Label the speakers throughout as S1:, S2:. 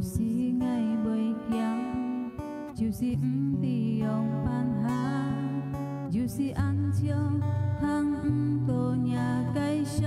S1: 就是爱袂强，就是不知用办法，就是安像通不多领解释。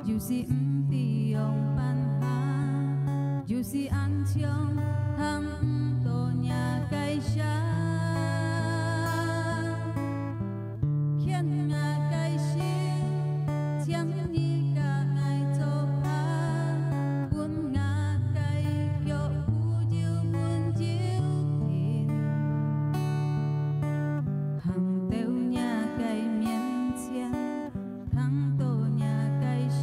S1: 就是不知用办法，就是安像通不多领解释。欠啊解释，将你甲爱作伴，阮啊解叫不就阮就停，行到领解面前，通多领解释。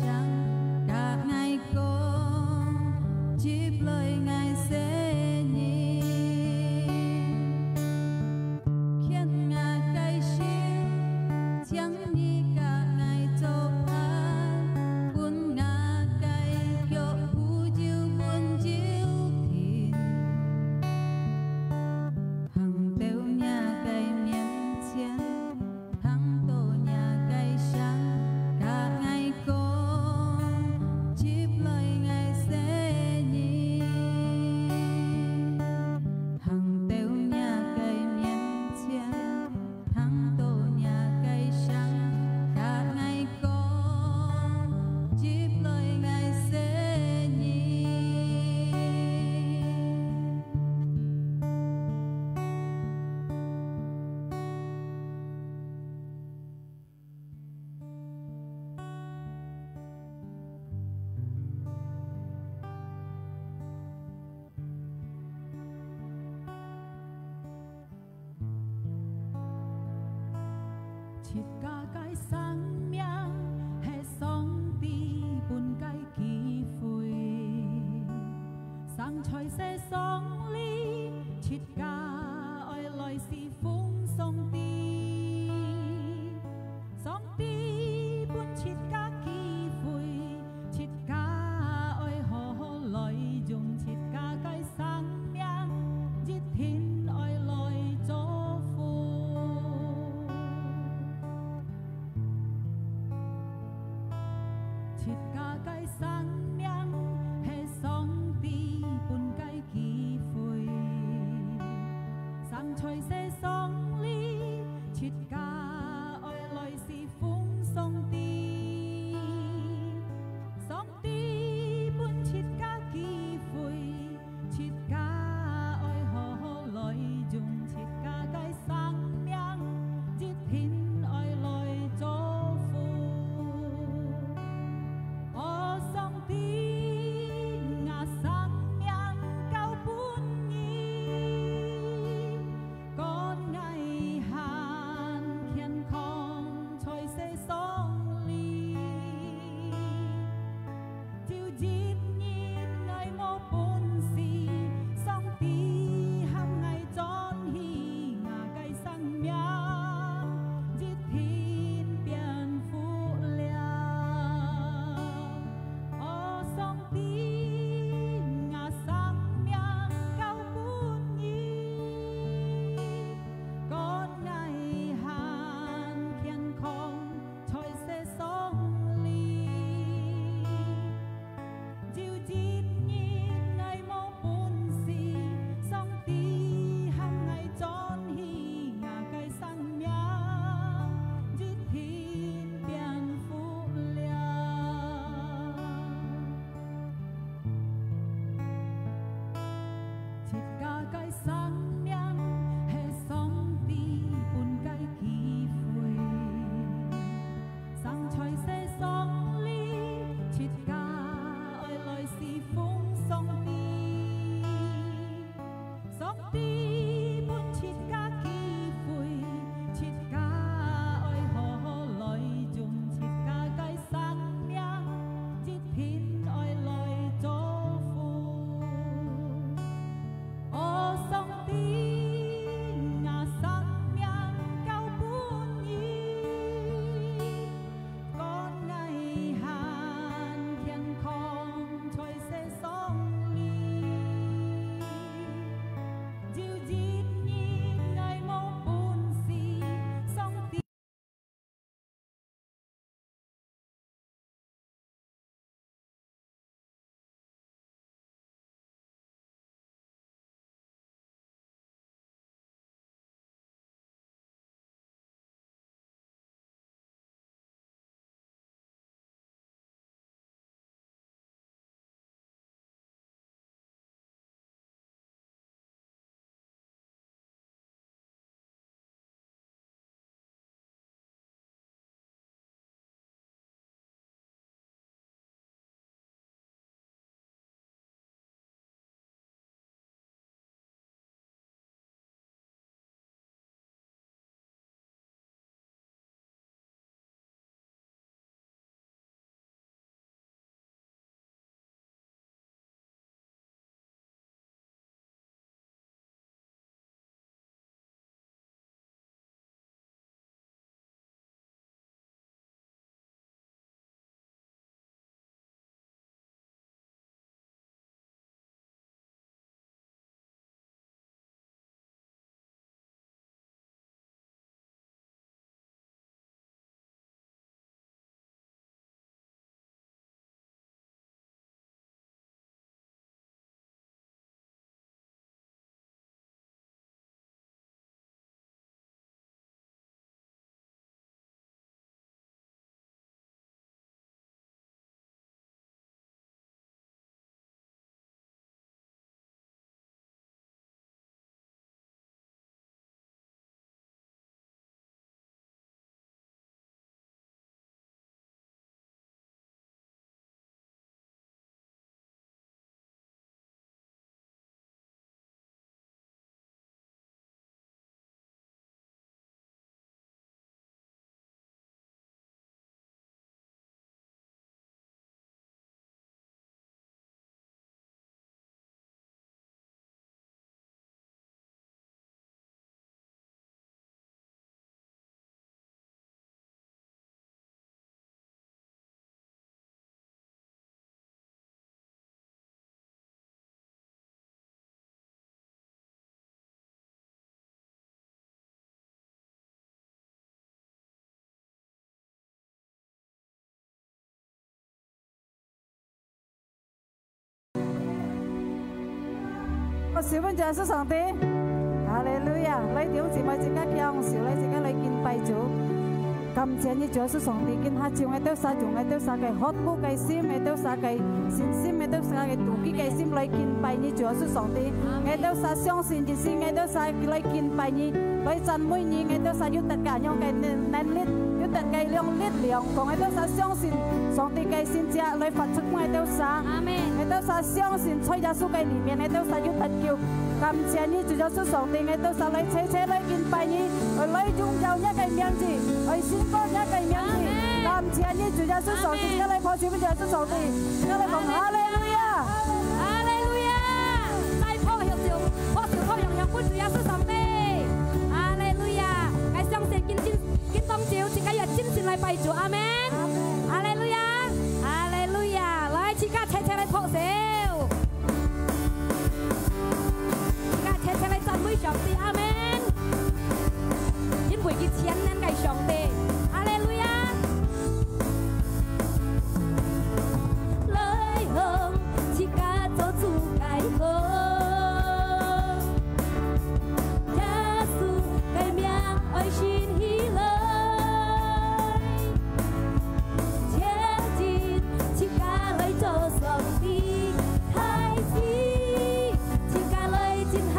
S1: 切假解生命係上帝本該機會，生在世上裡，切假愛來是奉上帝，上帝本切假機會，切假愛何來用切假解生命，熱天愛來做。切假解生命係上帝本該機會，生在世上裡，切假愛來是奉上帝，上帝本切假機會，切假愛何來用切假解生命，熱天愛來做。Something
S2: 我小本就係屬上帝，哈利路亞！你點姊妹自家強少，你自家嚟見拜主。感謝你主屬上帝，見下照我都撒種，我都撒嘅學古嘅心，我都撒嘅善心，我都撒嘅妒忌嘅心嚟見拜你主屬上帝，我都撒相信嘅心，我都撒嚟見拜你，嚟讚美你，我都撒要特價用嘅能力，要特價用力量，同我都撒相信上帝嘅先知嚟發出我都撒，我都撒相信在耶穌嘅裏面，我都撒要特叫。感謝你主耶穌上帝，我都撒嚟切切嚟見拜你，嚟榮耀一個名字，嚟宣告一個名字。感謝你主耶穌上帝，一嚟破小本主耶穌上帝，一嚟講哈利路亞，
S3: 哈利路亞，再破小破用本主耶穌上帝，哈利路亞，我相信見當朝自己要真心嚟拜主，阿門，哈利路亞，哈利路亞，嚟自家切切嚟破小。上帝阿門，因為佢千年嘅上帝，哈利路亞。來向自家做主解放，耶穌嘅名愛傳起來，前進自家來做上帝，開始自家來進行。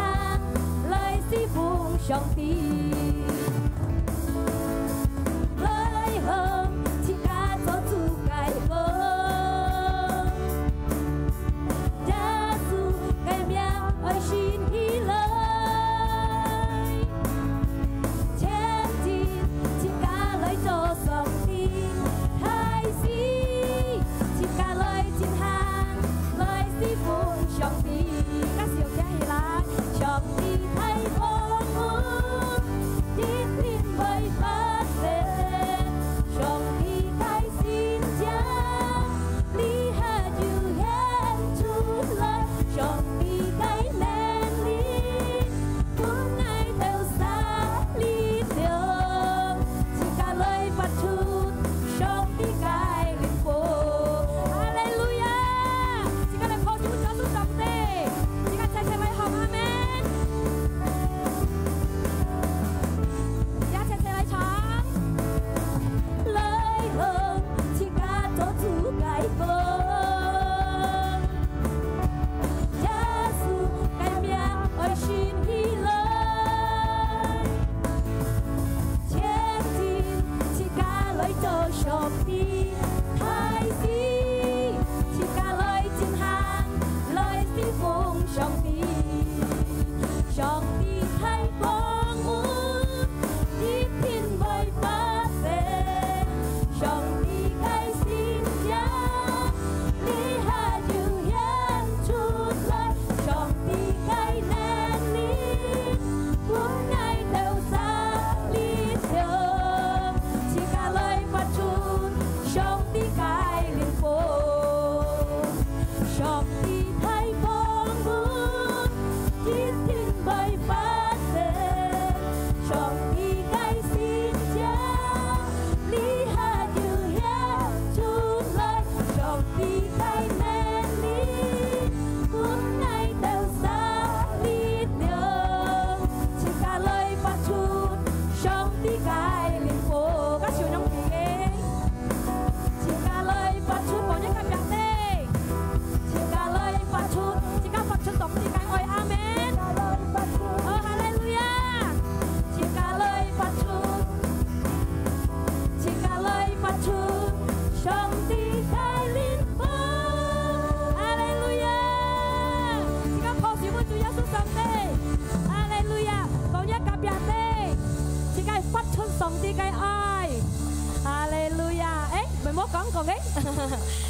S3: 奉上帝，來向自家做主解放，耶穌嘅名愛傳起來，前進自家來做上帝，開始自家來進行，來侍奉上帝，加小聽起來，上帝。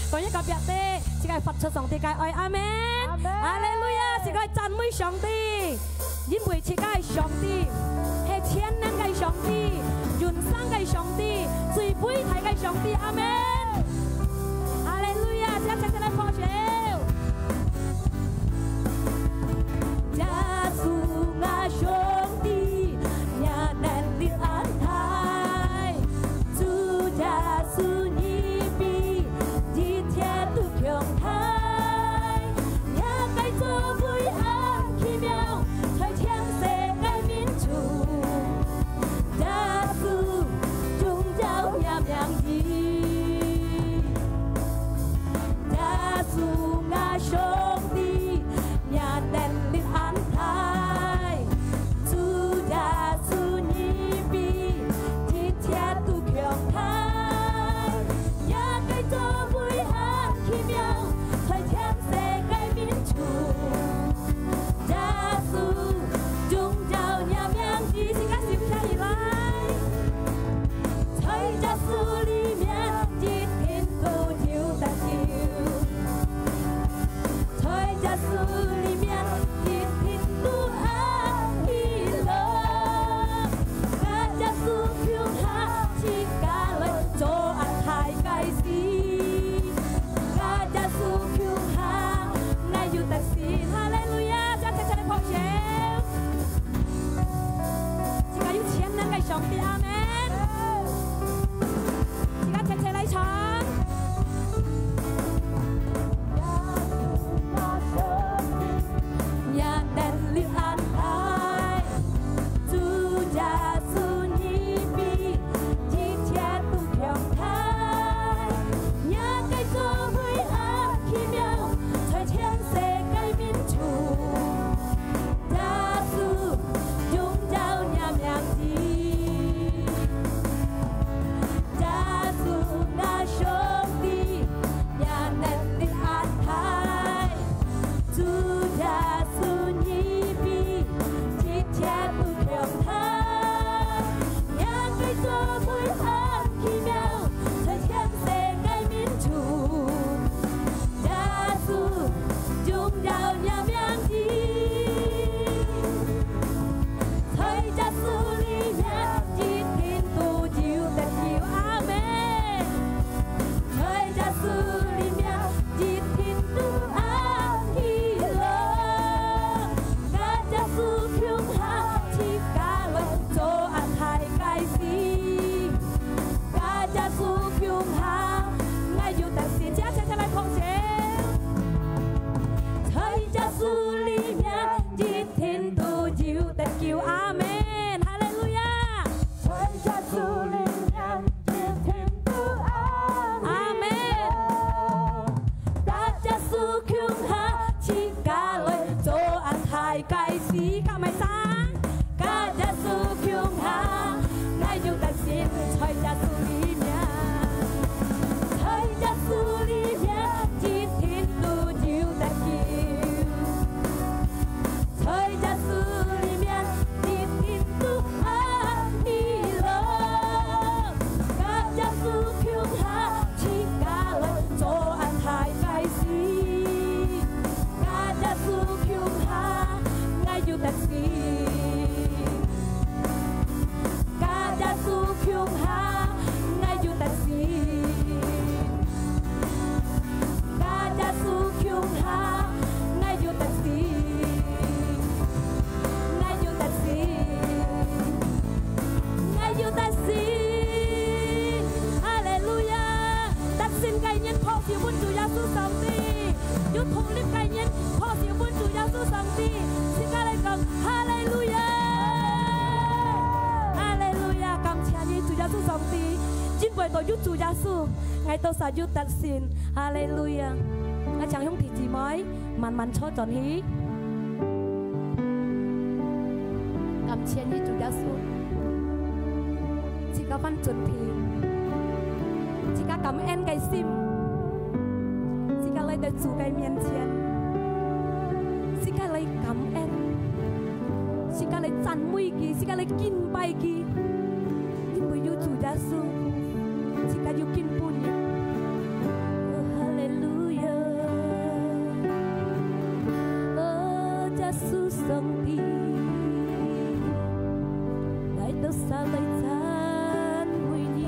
S3: 講一個別的，只係發出上帝嘅愛，阿門，哈利路亞，只係讚美上帝，因為只係上帝係千年嘅上帝，永生嘅上帝，最偉大嘅上帝，阿門，哈利路亞，只係請你放手。耶穌啊，上帝，也能力安泰，主耶穌你。強大，也繼續為愛奇妙同你概念，靠是本主耶稣上帝，是家来讲哈利路亚，哈利路亚，感謝你主耶穌上帝，今輩到主耶穌，愛到撒主特善，哈利路亞，我將兄弟姊妹慢慢坐陣起，感謝你主耶穌，自家翻盡天，自家感恩嘅心。在主嘅面前，是家嚟感恩，是家嚟讚美佢，是家嚟敬拜佢，因為有主耶穌，是家要敬拜你。哈利路亞，哦，耶穌上帝，來到撒嚟讚美你。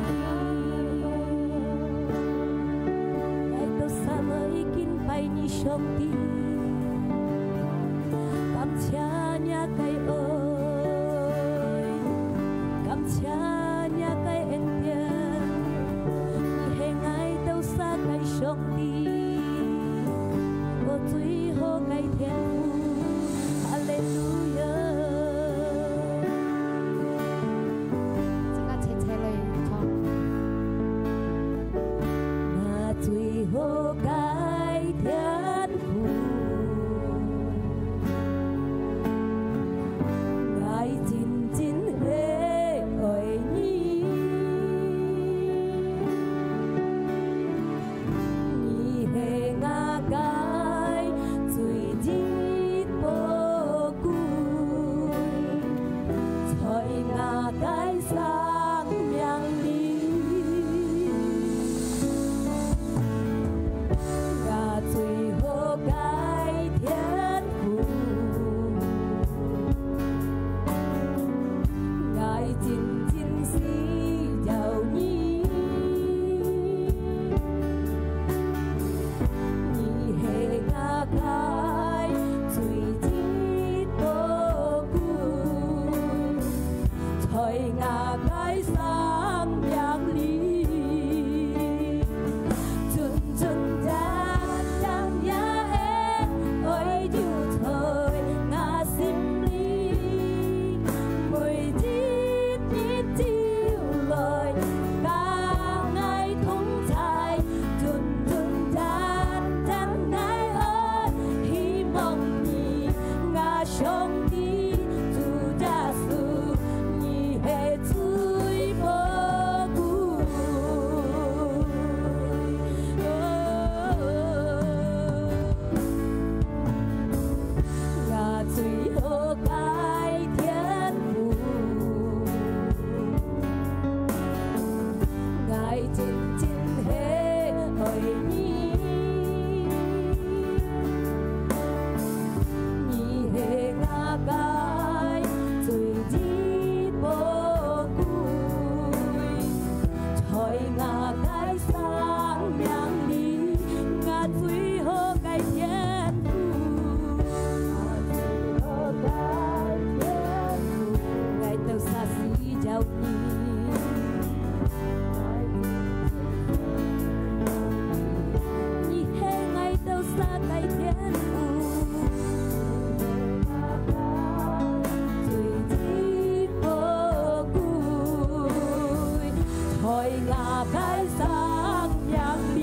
S3: 愛你兄弟，感謝你嘅愛，感謝你嘅恩典，你係愛到撒嘅兄弟，我最好嘅天父，哈利路亞。
S2: 即刻齊嚟唱。
S3: 那最好嘅。天父，愛真真的愛你，你係我嘅最珍寶貴，在我嘅生命裡。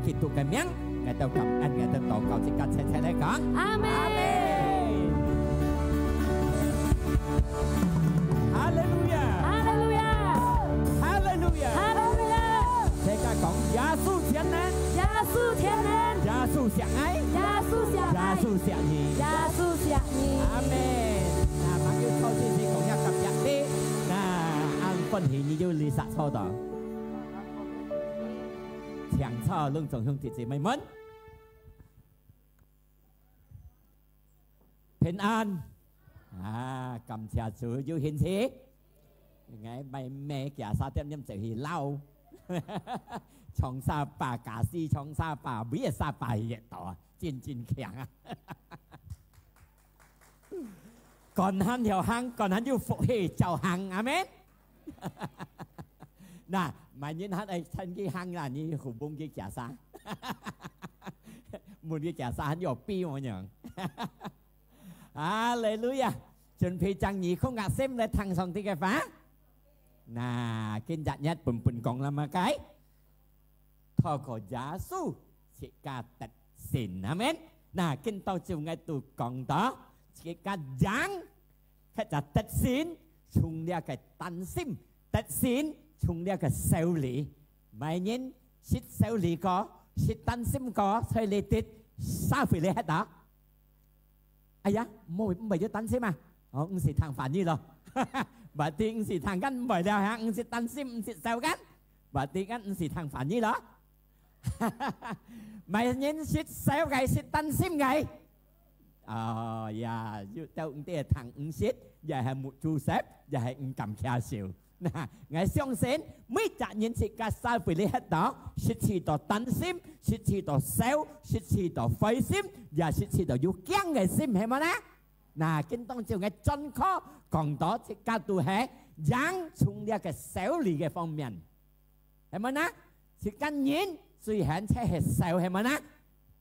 S4: Khi tụ cái miếng, ngài tao cảm ơn ngài tao祷告chỉ cần sẽ đấy cả. Amen. Hallelujah.
S3: Hallelujah.
S4: Hallelujah.
S3: Hallelujah.
S4: Thế cả講耶穌天然，
S3: 耶穌天然，
S4: 耶穌相愛，
S3: 耶穌相愛，
S4: 耶穌相依，
S3: 耶穌相依。
S4: Amen. Nah, mặc dù sau khi講一及一啲，嗱，按佛歡喜你就離殺錯到，長錯攏仲向弟姊妹們平安啊！感謝主要獻詞，ngày mày mẹ kẻ sa tem nhâm chỉ lau trong sa bà cả si trong sa bà biết sa bà hiện tỏ chín chín kẹng à còn hắn hiểu hăng còn hắn yêu phụ hệ chào hăng amen nè mà nhìn hắn ấy thân cái hăng là như khủng bông cái kẻ sa một cái kẻ sa hắn hiểu pi mà nhở Hallelujah chuẩn bị chẳng nhỉ không ngạc xem lại thằng xong thì cái phá nà kinh dặn nhất bùn còn là mà cái thọ của giá su chỉ cả tật xỉn amen nà kinh tao chịu ngay tụ còn đó chỉ cả giáng cái là tật xỉn chung đeo cái tan sim tật xỉn chung đeo cái xéo lý mày nhìn xít xéo lý có xít tan sim có xoay lê tít sao phải lê hết đó ai á môi bây giờ tan sim à ông sẽ thằng phản như rồi bà tiên thì thằng gắn bởi đào hạng sẽ tan sim sẽ sao gắn bà tiên gắn thì thằng phản như đó mày nhìn sẽ sao gầy sẽ tan sim gầy dạ tao cũng tiếc thằng ứng xít giờ hay một chú xếp giờ hay cầm khe xỉu nè ngày xong xến mấy trả nhìn sẽ cả sao phải lấy hết đó sẽ chỉ tỏ tan sim sẽ chỉ tỏ sao sẽ chỉ tỏ phơi sim và sẽ chỉ tỏ vô kén ngày sim hay mà ná nà kinh tông chiều ngày chân khó còn đó thì cả tụ hệ dáng chung ra cái xéo lì cái phong miền hay mà ná thì căn nhìn suy hẹn sẽ hệ xéo hay mà ná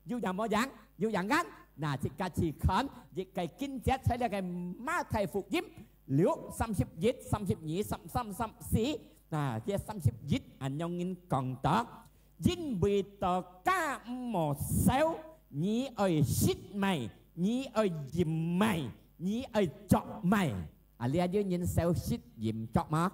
S4: dù dạng mô dáng dù dạng gắn nà thì cả chỉ khán thì cái kinh chết sẽ là cái má thầy phục giúp liễu xăm xếp dít xăm xếp nhí xăm xí nà kia xăm xếp dít anh nhông nhìn còn đó dính bị tờ ca mô xéo nhí ơi xít mày nhí ơi dìm mày nhí ơi chọc mày lia dưới nhìn xéo xít dìm chọc mà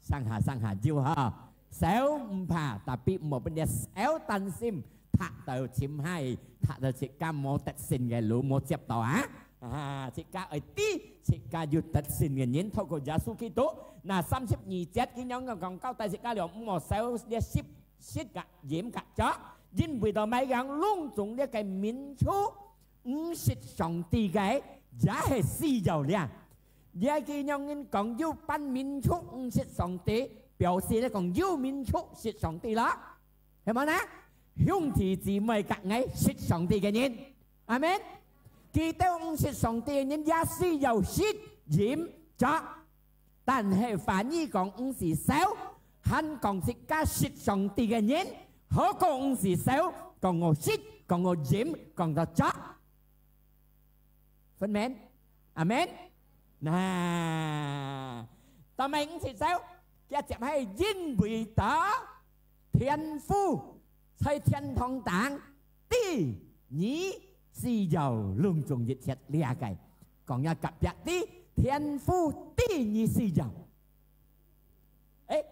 S4: sang hà chiêu ha xéo phà tapi một bên xéo tan sim thạ tờ chim hai thạ tờ chỉ ca mô tật xin cái lũ một chép tàu á chỉ ca ở tí chỉ ca dù tật xin cái nhìn thôi của giá su kí tố là xăm xếp nhì chết cái nhóm còn cao tay chỉ ca liệu một xéo để ship ship cả dìm cả chó dính vì tờ mấy gắng luôn dùng để cái miếng chú xịt sòng tì cái giá hệ si dầu liền giờ khi nhóm nhìn còn dù pan miếng chú xịt sòng tì biểu示咧còn dù miếng chú xịt sòng tì đó hiểu không á兄弟姊妹各位識上帝嘅人，阿們。記得我識上帝嘅人也是有識染咗，但係反而講我是少，肯講是加識上帝嘅人，何講我是少，講我識，講我染，講到咗，分明，阿們。嗱，但係我是少，一直係因為打天賦。在天堂當地，你是有隆重熱切了解，講一特別啲天賦地你是有，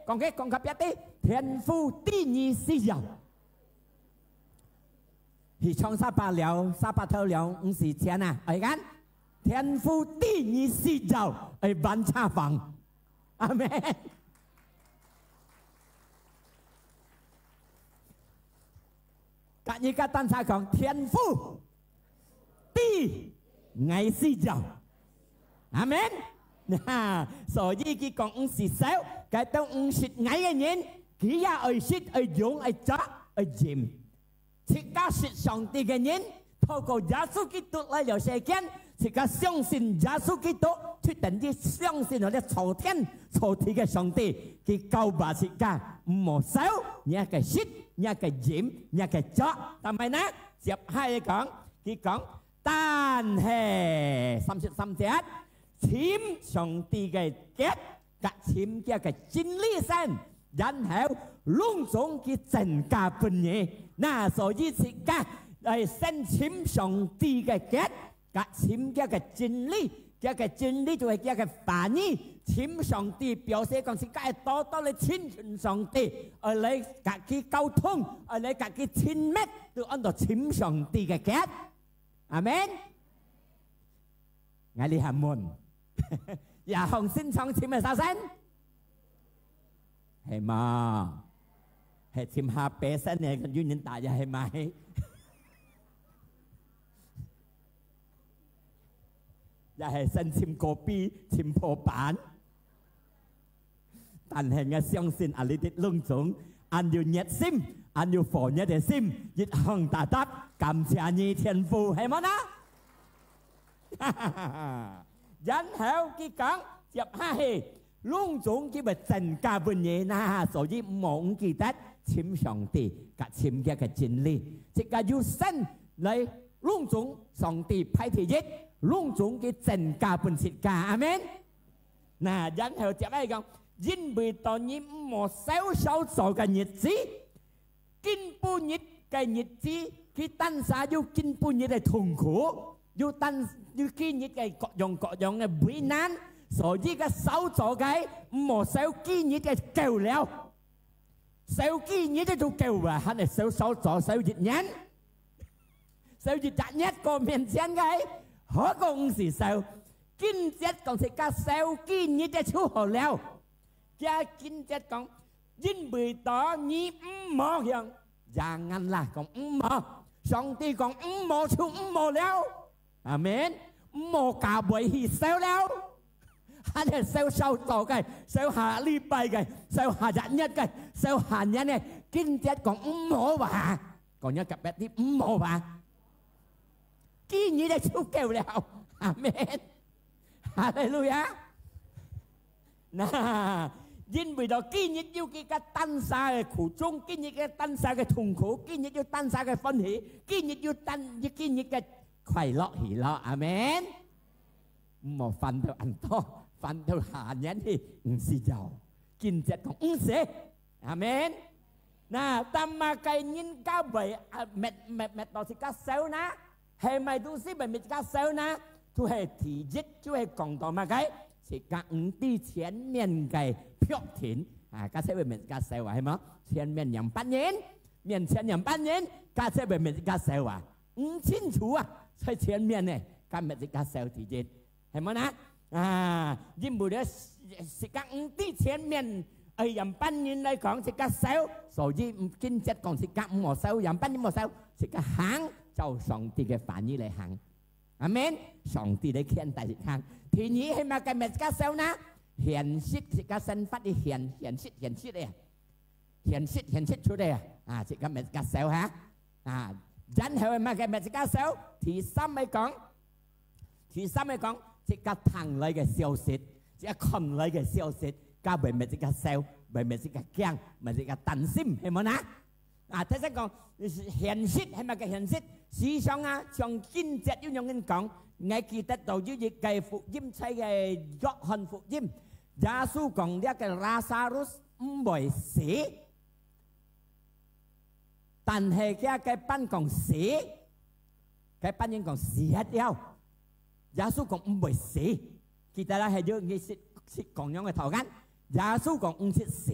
S4: 講特別啲天賦地你是有，去從沙巴了，沙巴頭了，唔是錢啊，係咁，天賦地你是有，係辦茶房，阿們。các như các tan sai còn thiên phu ti ngày si giàu amen rồi đi khi còn ông xịt xéo cái tao ông xịt ngày cái nhìn kia ya ở xịt ở dùng ở chó ở dìm thì các xịt sòng ti cái nhìn透過耶穌基督來了世間是個相信耶穌基督決定啲相信我哋朝天朝地嘅上帝佢救拔是個唔好少一個shit一個鹽一個咗但係呢接係講佢講但係33節簽上帝嘅結及簽嘅嘅真理性然後隆重嘅增加本嘢那所以是個係先簽上帝嘅結及簽嘅嘅真理嘅真理就係嘅反義簽上帝表示講是個多多嚟親近上帝而嚟自己溝通而嚟自己親密都按照簽上帝嘅結阿們我哋係門也向先創簽嘅首先，係嘛？係簽下俾身嘅個原因大嘅係咪？又係新簽個 B 簽破版，但係我相信啊，你哋隆重按照熱心，按照火熱嘅心，一向達得感謝你天父係咪啊？然後佢講接下去，隆重佢咪增加半嘢啦，所以冇記得簽上帝及簽嘅真理，即係要新嚟隆重上帝派第一。隆重嘅增加本設計，阿們。嗱，然後接嚟講，因為當你冇少少做嘅日子，經半日嘅日子，佢當下要經半日嘅痛苦，要經日嘅各樣嘅為難，所以嘅少做嘅冇少經日嘅夠了，少經日就夠啊，係少做少日人，少日一個面前嘅。何共是少？今日講是加少，今日就超好了。加今日講，因為當你唔冇樣，人人啦講唔冇，上帝講唔冇就唔冇了。阿們，唔冇加倍去少了，係係少做嘅，少下禮拜嘅，少下日嘅，少下日嘅。今日講唔冇話，講一夾一啲唔冇話。今日就足夠了，阿們，哈利路亞。嗱，因為到今日要佢嘅當下嘅苦衷，今日嘅當下嘅痛苦，今日要當下嘅歡喜，今日要今日嘅快樂喜樂，阿們。唔好煩到人多，煩到下人去，唔是就今日講唔是，阿們。嗱，但係計人家為滅到是加少呢？係咪都是咪加少呢？就係第一，就係講到乜嘅？是講啲前面嘅票田啊，加少咪加少啊，係嘛？前面200年，面前200年，加少咪加少啊？唔清楚啊，喺前面呢，加咪加少第一，係咪呢？啊，因為咧是講啲前面200年嚟講是加少，所以唔見只講是加冇少，200年冇少，是加行。就上帝嘅反意嚟行，阿們，上帝嚟獻大嚟行。第二係咪嘅咩加少呢？顯示係個身法嘅顯示咧，顯示出嚟啊！係個咩加少嚇啊？然後係咪嘅咩加少？第三係講係個堂裏嘅消息，係個群裏嘅消息，加為咩加少？為咩加驚？為咩加擔心？係冇呢？啊，睇先講顯示係咪嘅顯示？事實上啊，從今日要用人講，我記得到要計福音冊嘅約翰福音，耶穌講呢個拉撒路唔會死，但係佢嘅班講死，佢班人講死了，耶穌講唔會死，記得啦係要你説講樣嘅頭間，耶穌講唔識死，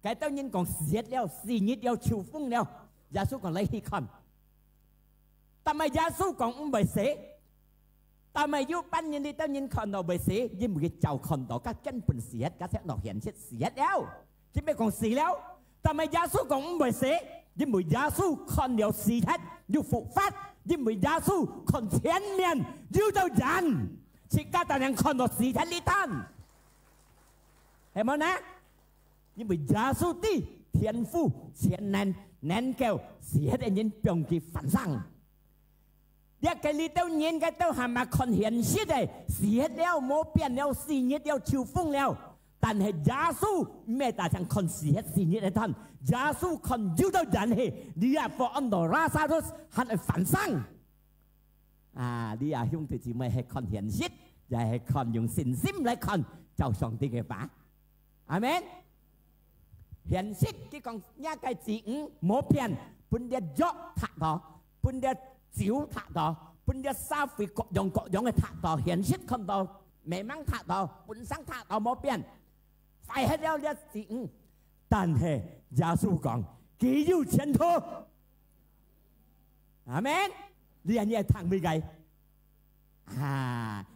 S4: 佢當然講死了，4日了，超風了，耶穌講你去看。但係耶穌講唔會死，但係要班人你當然看到會死，因為佢就看到佢根本死，佢只落現出死了，只咩講死了？但係耶穌講唔會死，因為耶穌看了屍體要復活，因為耶穌看前面要到人，其他大人看到屍體呢單，係咪呢？因為耶穌的天父前能能夠死嘅人讓佢復生。一個你都人嘅都係咪看現實嘅？死了冇變了，4日了超風了。但係耶穌咩大場看4日嘅攤，耶穌看要到人氣，你啊放安到拉撒路係嚟翻生。啊，你啊兄弟姊妹係看現實，又係看用信心嚟看，就上帝嘅話。阿們。現實佢講一個字冇變，半日喐塔度，半日照塔度，半日沙灰各樣嘅塔度，現實看到未掹塔度，本身塔度冇變，快係了一字但係耶穌講佢要前途，阿們，你係聽未計？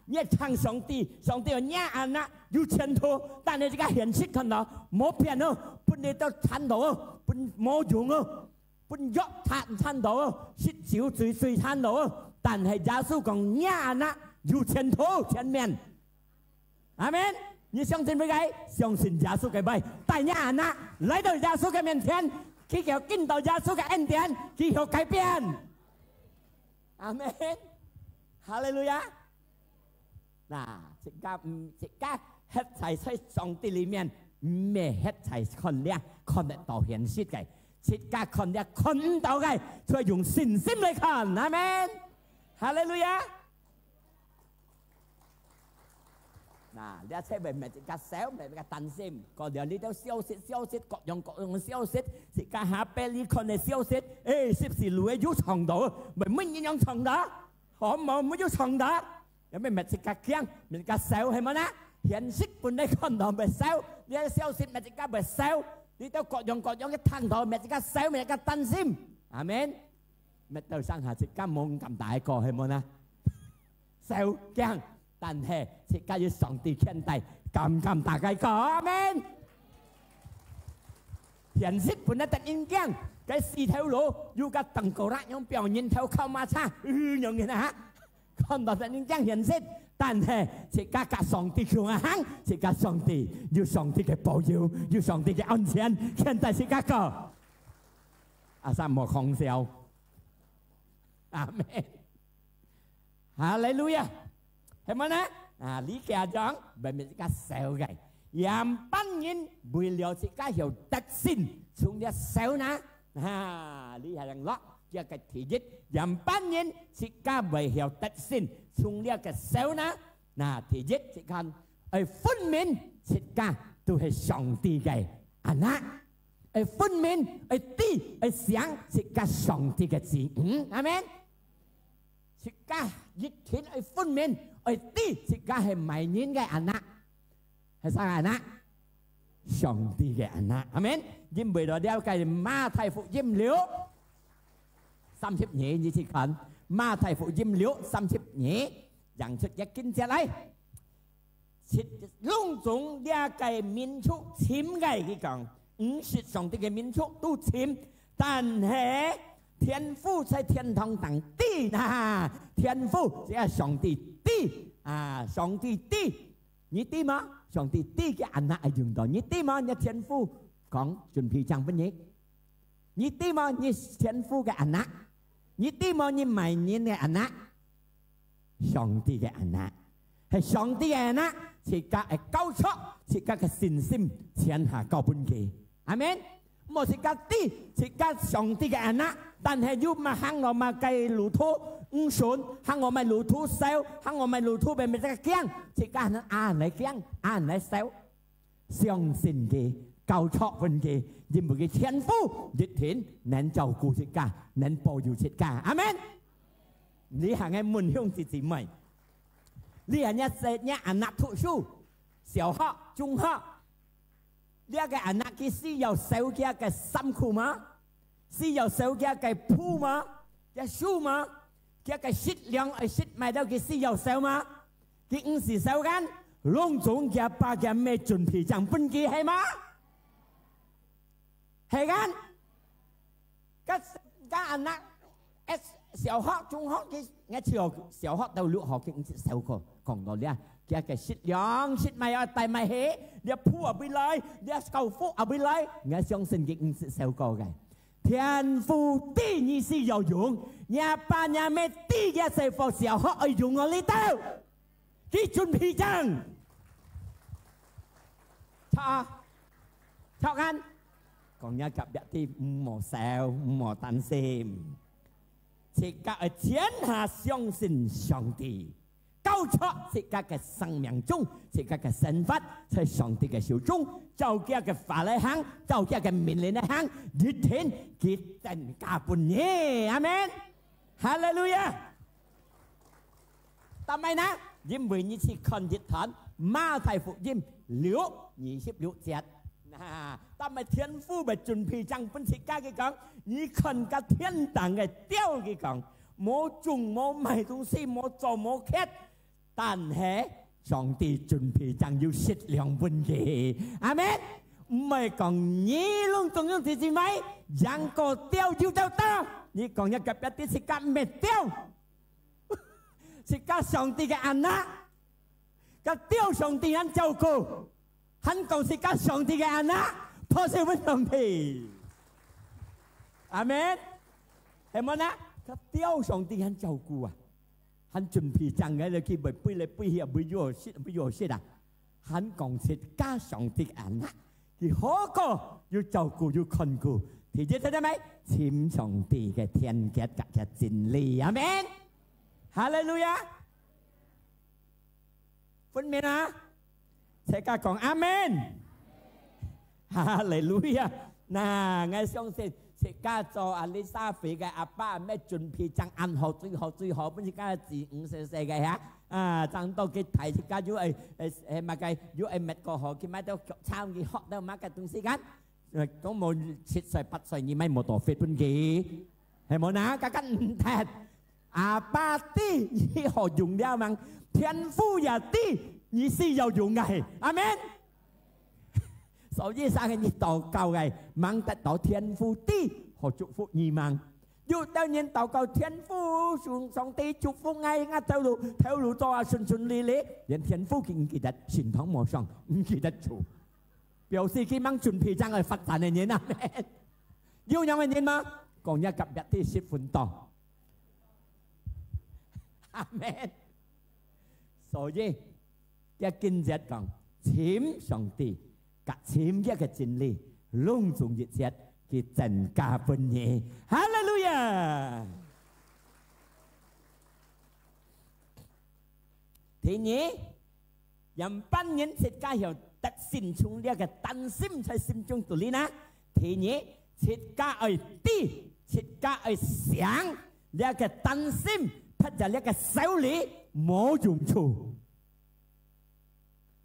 S4: 越唱上帝，上帝有伢安那有前途，但係這個現實看到冇變哦，本嚟都慘到哦，本冇用哦，本喐慘到哦，失少最慘到哦，但係耶穌講伢安那有前途前面，阿們，你相信唔該？相信耶穌嘅咪，帶伢安那來到耶穌嘅面前，佢要見到耶穌嘅恩典，佢要改變，阿們。哈利路亞！嗱，這個hết thảy在上帝裡面，唔係hết thảy看得到現實嘅，這個看唔到嘅，所以用信心嚟看，阿們，哈利路亞！嗱，你睇咪咪個小咪個擔心，個條你都消息各樣嘅消息，這個下邊你看嘅消息，是不是路有長度？咪乜嘢樣長度？họ冇要長打，有咩咪即刻驚，咪個笑係咪啦？現實本嚟看到咪笑，你啲消息咪即刻咪笑，你都各樣嘅聽到咪即刻笑，咪即刻擔心，阿們，咪到生下即刻冇咁大個係咪啦？笑驚，但係即刻要上帝天地咁大個，阿們，現實本嚟突然驚。cái xì theo lỗ, dù cả tầng cổ rác những biểu nhìn theo khâu ma xa, những người này còn đó là những trang hiện dịch,但係是家上帝強行，是家上帝要上帝嘅保佑，要上帝嘅安全，現在是家個，阿三莫空笑，阿門，哈利路亞，係咪呢？啊，呢家講咪咪家笑嘅，人班人為了是家有特性，從啲笑呢。lý hàng lót cho cái thị dịch giảm bán nhân chỉ ca về hiểu tật sinh chung lia cái xéo na thị dịch chỉ cần ở phân minh chỉ ca tu hay sòng tì cái anh á ở phân minh ở tì ở sáng chỉ ca sòng tì cái gì amen chỉ ca dịch thiên ở phân minh ở tì chỉ ca hay mày nhìn cái anh á hay sao anh á sòng tì cái anh á amenยิ้มไปเราเดียวกันมาไทยฟุยิ้มเหลียว30 nhị như chỉ cầnมาไทยฟุยิ้มเหลียว30 nhịอย่างชุดอยากกินจะไรลุงจงเดียไก่民族ชิมไก่กี่กล่อง是上帝嘅民族都ชิม但係天父在天堂等地呐天父係上帝地啊上帝地你地嗎上帝地嘅安那係用到你地嗎你天父講準備將乜嘢？你啲麼？你天父嘅安那？你啲麼？你埋年嘅安那？上帝嘅安那係上帝嘅安那，自家係交出自家嘅信心，天下交本嘅，阿們。冇自家啲，自家上帝嘅安那，但係要嘛行我嘛計路途唔順，行我咪路途少，行我咪路途被咪得驚，自家นั้น嚟驚，嚟少，相信嘅。cao trọ vấn đề nhưng một cái thiên phú nhiệt thiện nên giàu cụ tất cả nên bảo vệ tất cả amen lý hàng em muốn hướng gì mày lý hàng nhá anh nạp thụ su tiểu học trung học lý cái anh nạp cái si giàu xấu kia cái xăm khu mà si giàu xấu kia cái phu mà cái su mà cái xít lượng ở xít mày đâu cái si giàu xấu mà cái ứng xử xấu gan long总kia ba kia mẹ chuẩn bị chẳng phân kia hay mà hay gan các anh nặng小學中學嘅一次小學到六學嘅小學講到咧，cái xích lượng xích mày ở tại mày hết, dia phu ở bên lại, dia cầu phúc ở bên lại, nghe相信嘅sự小學嘅天父第二是有用，nhà ba nhà mẹ第一是放小學而用我呢度，佢準備爭，錯緊。còn nhớ gặp thì mò sao mò tan xem chỉ cả ở thiên hạ相信上帝高出只cả嘅生命中只cả嘅身份在上帝嘅手中就叫嘅法嚟行就叫嘅命令嚟行一天佢真加半嘢阿們哈利路亞ทำไมนะยิ้ม為你去看日壇馬太福音26節但係天父咪準備將本世界嘅講，你看個天堂嘅雕嘅講，冇種冇賣東西冇做冇劇，但係上帝準備將要食兩份嘅，阿們。唔係講你攏中央弟兄妹，兩個掉就掉掉，你講一個別啲是甲滅掉，是甲上帝嘅安娜，甲掉上帝肯照顧，肯講是甲上帝嘅安娜，破碎揾上帝，阿們，係冇啦，甲掉上帝肯照顧啊，肯準備將嘅你去背背嚟背去，背咗識啊，肯講是甲上帝嘅安娜。佢好過要照顧要看顧，睇見睇到未？簽上帝嘅天結嘅真理，阿們，哈利路亞，分明啊！大家講阿們，哈利路亞。嗱，我相信大家做阿里沙肥嘅阿爸阿媽準備將安好最好最好，本家自5歲嘅嚇。啊，爭到佢睇自家要乜嘅要乜個學，佢買到抄佢學到乜嘅東西間，講冇7歲8歲你咪冇多飛半嘅，係冇嗱，家間唔睇，阿爸啲你學用了嘛，天賦也啲你是要用嘅，阿們。所以生嘅你禱告嘅，mang得到天賦啲學祝福你嘛。要當然禱告天父，上帝祝福我條路做啊順利利，連天父佢唔記得神堂冇上，唔記得做，表示佢掹準備將佢發展嘅人啊，要樣嘅人嘛，講一及一啲10分多，阿們。所以一見節講，簽上帝，及簽一嘅真理，隆重一節。佢增加分嘢，哈利路亞！第二，人班人設家有得先從呢個擔心在心中度呢啦。第二，設家愛啲，設家愛想呢個擔心，或者呢個手裏冇用處。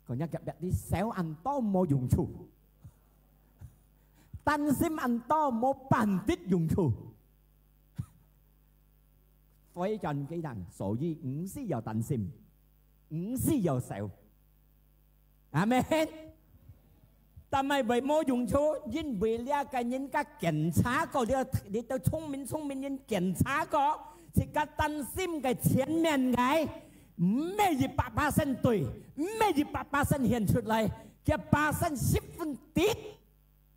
S4: 講一個啲手按多冇用處。擔心ăn to冇bản chất用處，非常記得，所以唔需要擔心，唔需要愁，阿們。但係為冇用處，因為呢個人家檢查過，你都聰明人檢查過，即個擔心嘅前面嘅，唔係100%對，唔係100%顯出嚟，嘅10%分啲。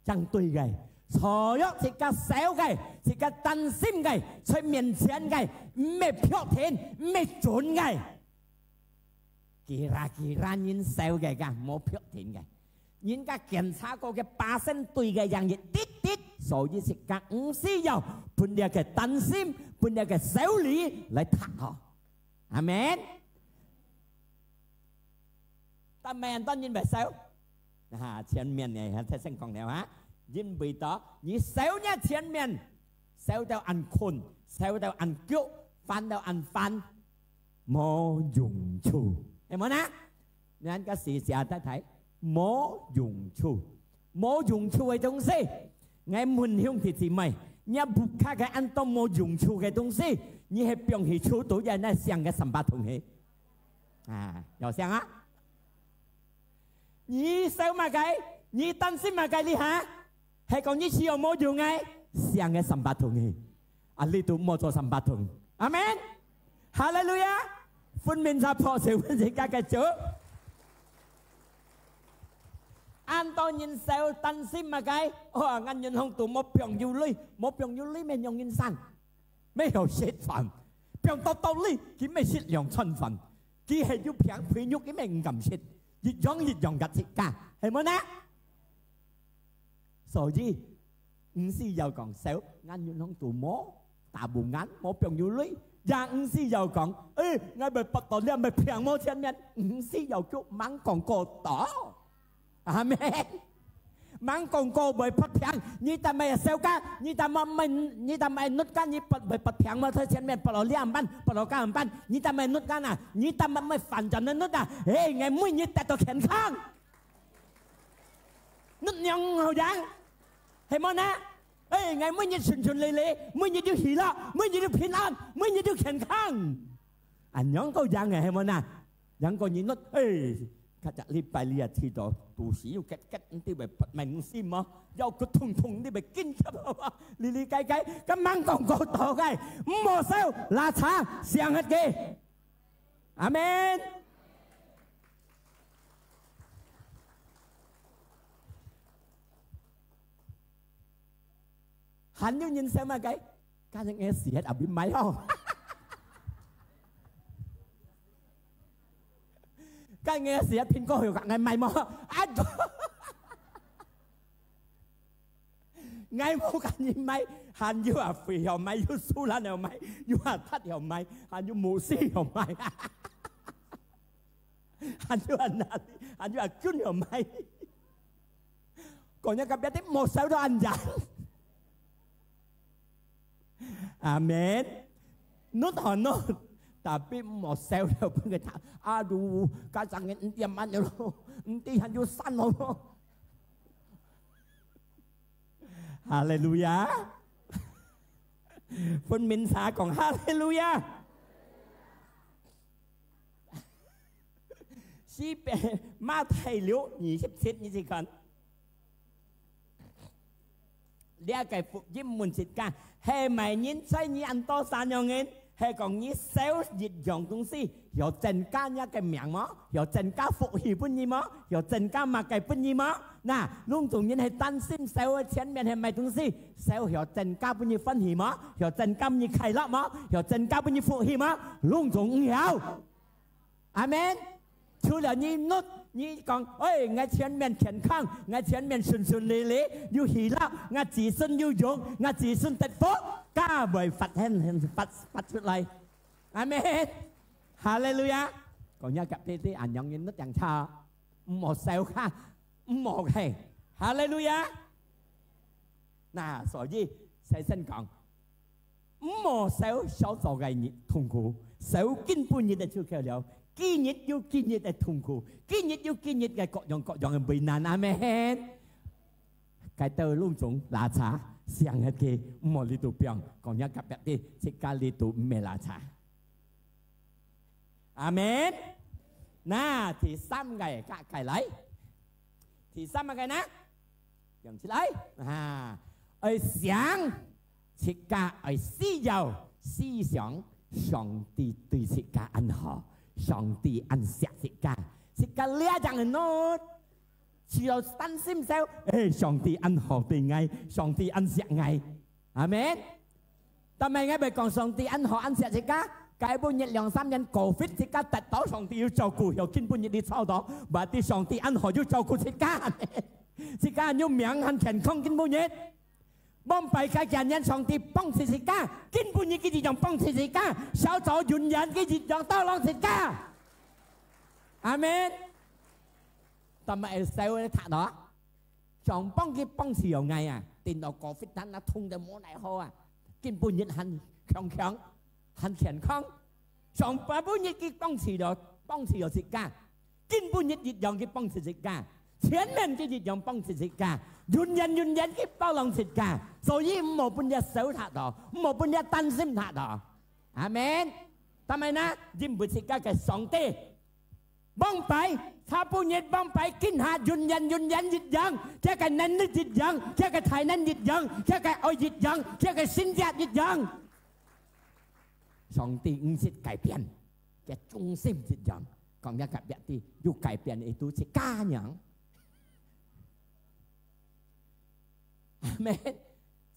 S4: chẳng tùy gầy,所有一個小嘅，一個擔心嘅，在面前嘅，咩票田，咩準嘅，既然人小嘅㗎，冇票田嘅，人家檢查過嘅8%對嘅人亦啲，所以一個唔需要半日嘅擔心，半日嘅小理嚟睇下，阿們。但係當然唔少。前面呢，他先講了啊，因為到你手呢前面，手到按困，手到按腳，翻到按翻，冇用處，係冇啦？你睇個時下睇睇，冇用處，冇用處嘅東西，我問兄弟姊妹，你不卡嘅按到冇用處嘅東西，你係表現出到人呢像個38同氣，啊，有像啊？你手嘛計，你擔心嘛計你嚇，係講你需要冇用嘅，像嘅38同嘅，啊呢度冇做38同，阿們，哈利路亞，分明就破碎分世界嘅主，按當人手擔心嘛計，按人紅度冇병要嚟，冇병要嚟咩用人生，咩有食飯，병到嚟，佢咩食兩餐飯，佢係要平平肉嘅咩唔敢食。越用嘅設計係冇呢？所以唔需要講少，眼要響度摸，大部眼摸病要嚟，也唔需要講，我咪不到你咪平摸前面，唔需要叫猛講過多，係咪？猛講過咪不平，你但咪少家，你但咪นุ間你不平嘛？佢前面不落2班，不落9班，你但咪นุ間啊？你但咪反轉的นุ啊？誒，我每日得到健康，นุ樣好樣，係冇呢？誒，我每日順利利，每日都喜樂，每日都平安，每日都健康，啊樣個樣嘅係冇呢？ ยังก็ยินนดเอ้ยข้าจะรีบไปเรียที่ต่อตูสีอยู่แก๊กที่แบบผัดแมงซิมมั้งยาวก็ทุ่งที่แบบกินครับลีไก่ก็มังกองโกต่อไก่โมเซลลาชาเสียงฮัดเกอาเมนหันอยู่ยินเสียงมาไก่การยังเอเสียดอภิไมอ๋อcái nghe xía pin có hiểu cả ngày mai mà anh ngày mua cả nhìn mày hắn yêu à phi hiểu mày yêu su lan hiểu mày yêu à thắt hiểu mày hắn yêu mù xi hiểu mày hắn yêu à nát hắn yêu à cún hiểu mày còn những cái bé tiếp một sáu đó anh dặn amen nốt hòn nốt tapi mau sel dia pun kata, aduh, kacang ini dia mana lo, nanti hanya san lo. Haleluya. Pun min sa còn haleluya. Si be ma thầy liễu 27นี่สิกันเรียกไก่phụcยิ้มมุนสิกันให้ใหม่ยินใช้ยี่อันโตสานยองเงินhay còn như sales dịch dòng công ty hiểu chân ca nha cái miệng mó hiểu chân ca phụ hỉ bún nhí mó hiểu chân ca mà cái bún nhí mó nè luôn tụng như hay tan sim sales chén miệng hay mày công ty sales hiểu chân ca bún nhí phân hỉ mó hiểu chân ca như khai lọ mó hiểu chân ca bún nhí phụ hỉ mó luôn tụng hiểu amen chú là như nốt như còn ơi ngay chén miệng chén khang ngay chén miệng sùn lì như hỉ lọ ngay chỉ xuân như dụng ngay chỉ xuân tết phố cá bởi phật hen phật xuất lại amen hallelujah còn nhớ gặp tí ảnh nhận nhìn nó chẳng cha một sao khác một hay hallelujah nà所以細聲講một sao小做嘅痛苦少根本日嘅超強了今日要今日嘅痛苦今日要今日嘅各樣嘅避難amen cái tờ luôn chúng là cha sang hết kia một lít tụ biang còn nhớ gặp đi chỉ cả lít tụ mê là cha amen na thì 3 ngày cả cái lấy thì 3 ngày nè dùng chỉ lấy ở sáng chỉ cả ở xí dầu xí sáng上帝對自家安好上帝安錫自家自家叻人喏只有擔心少，上帝安好對愛，上帝安錫愛，阿們。但係我咪講上帝安好安錫自家，解半日2、3日COVID自家得到上帝要照顧，又見半日你操到，或者上帝安好要照顧自家，自家要命很健康見半日，幫拜嘅人人上帝幫持自家，見半日嘅日用幫持自家，少咗原人嘅日用多攞自家，阿們。但係社會睇到，上幫佢幫持又ngay à，電腦個 fit 單啊通就冇嚟好啊，根本日很強，很健康，上半日佢幫持又自家，根本日用佢幫持自家，前面佢用幫持自家，原人佢包容自家，所以冇半日手睇到，冇半日擔心睇到，阿們。但係呢，認唔自家嘅上帝。幫ไปถ้าผู้หญิงบ้องไปกินหายุนยันยิดยังแค่กันนั้นนึกยิดยังแค่กันไทยนั้นยิดยังแค่กันเอายิดยังแค่กันสินญาติยิดยัง上帝唔識改變嘅中心ยิดยัง講一個別啲要改變嘅都係家人阿們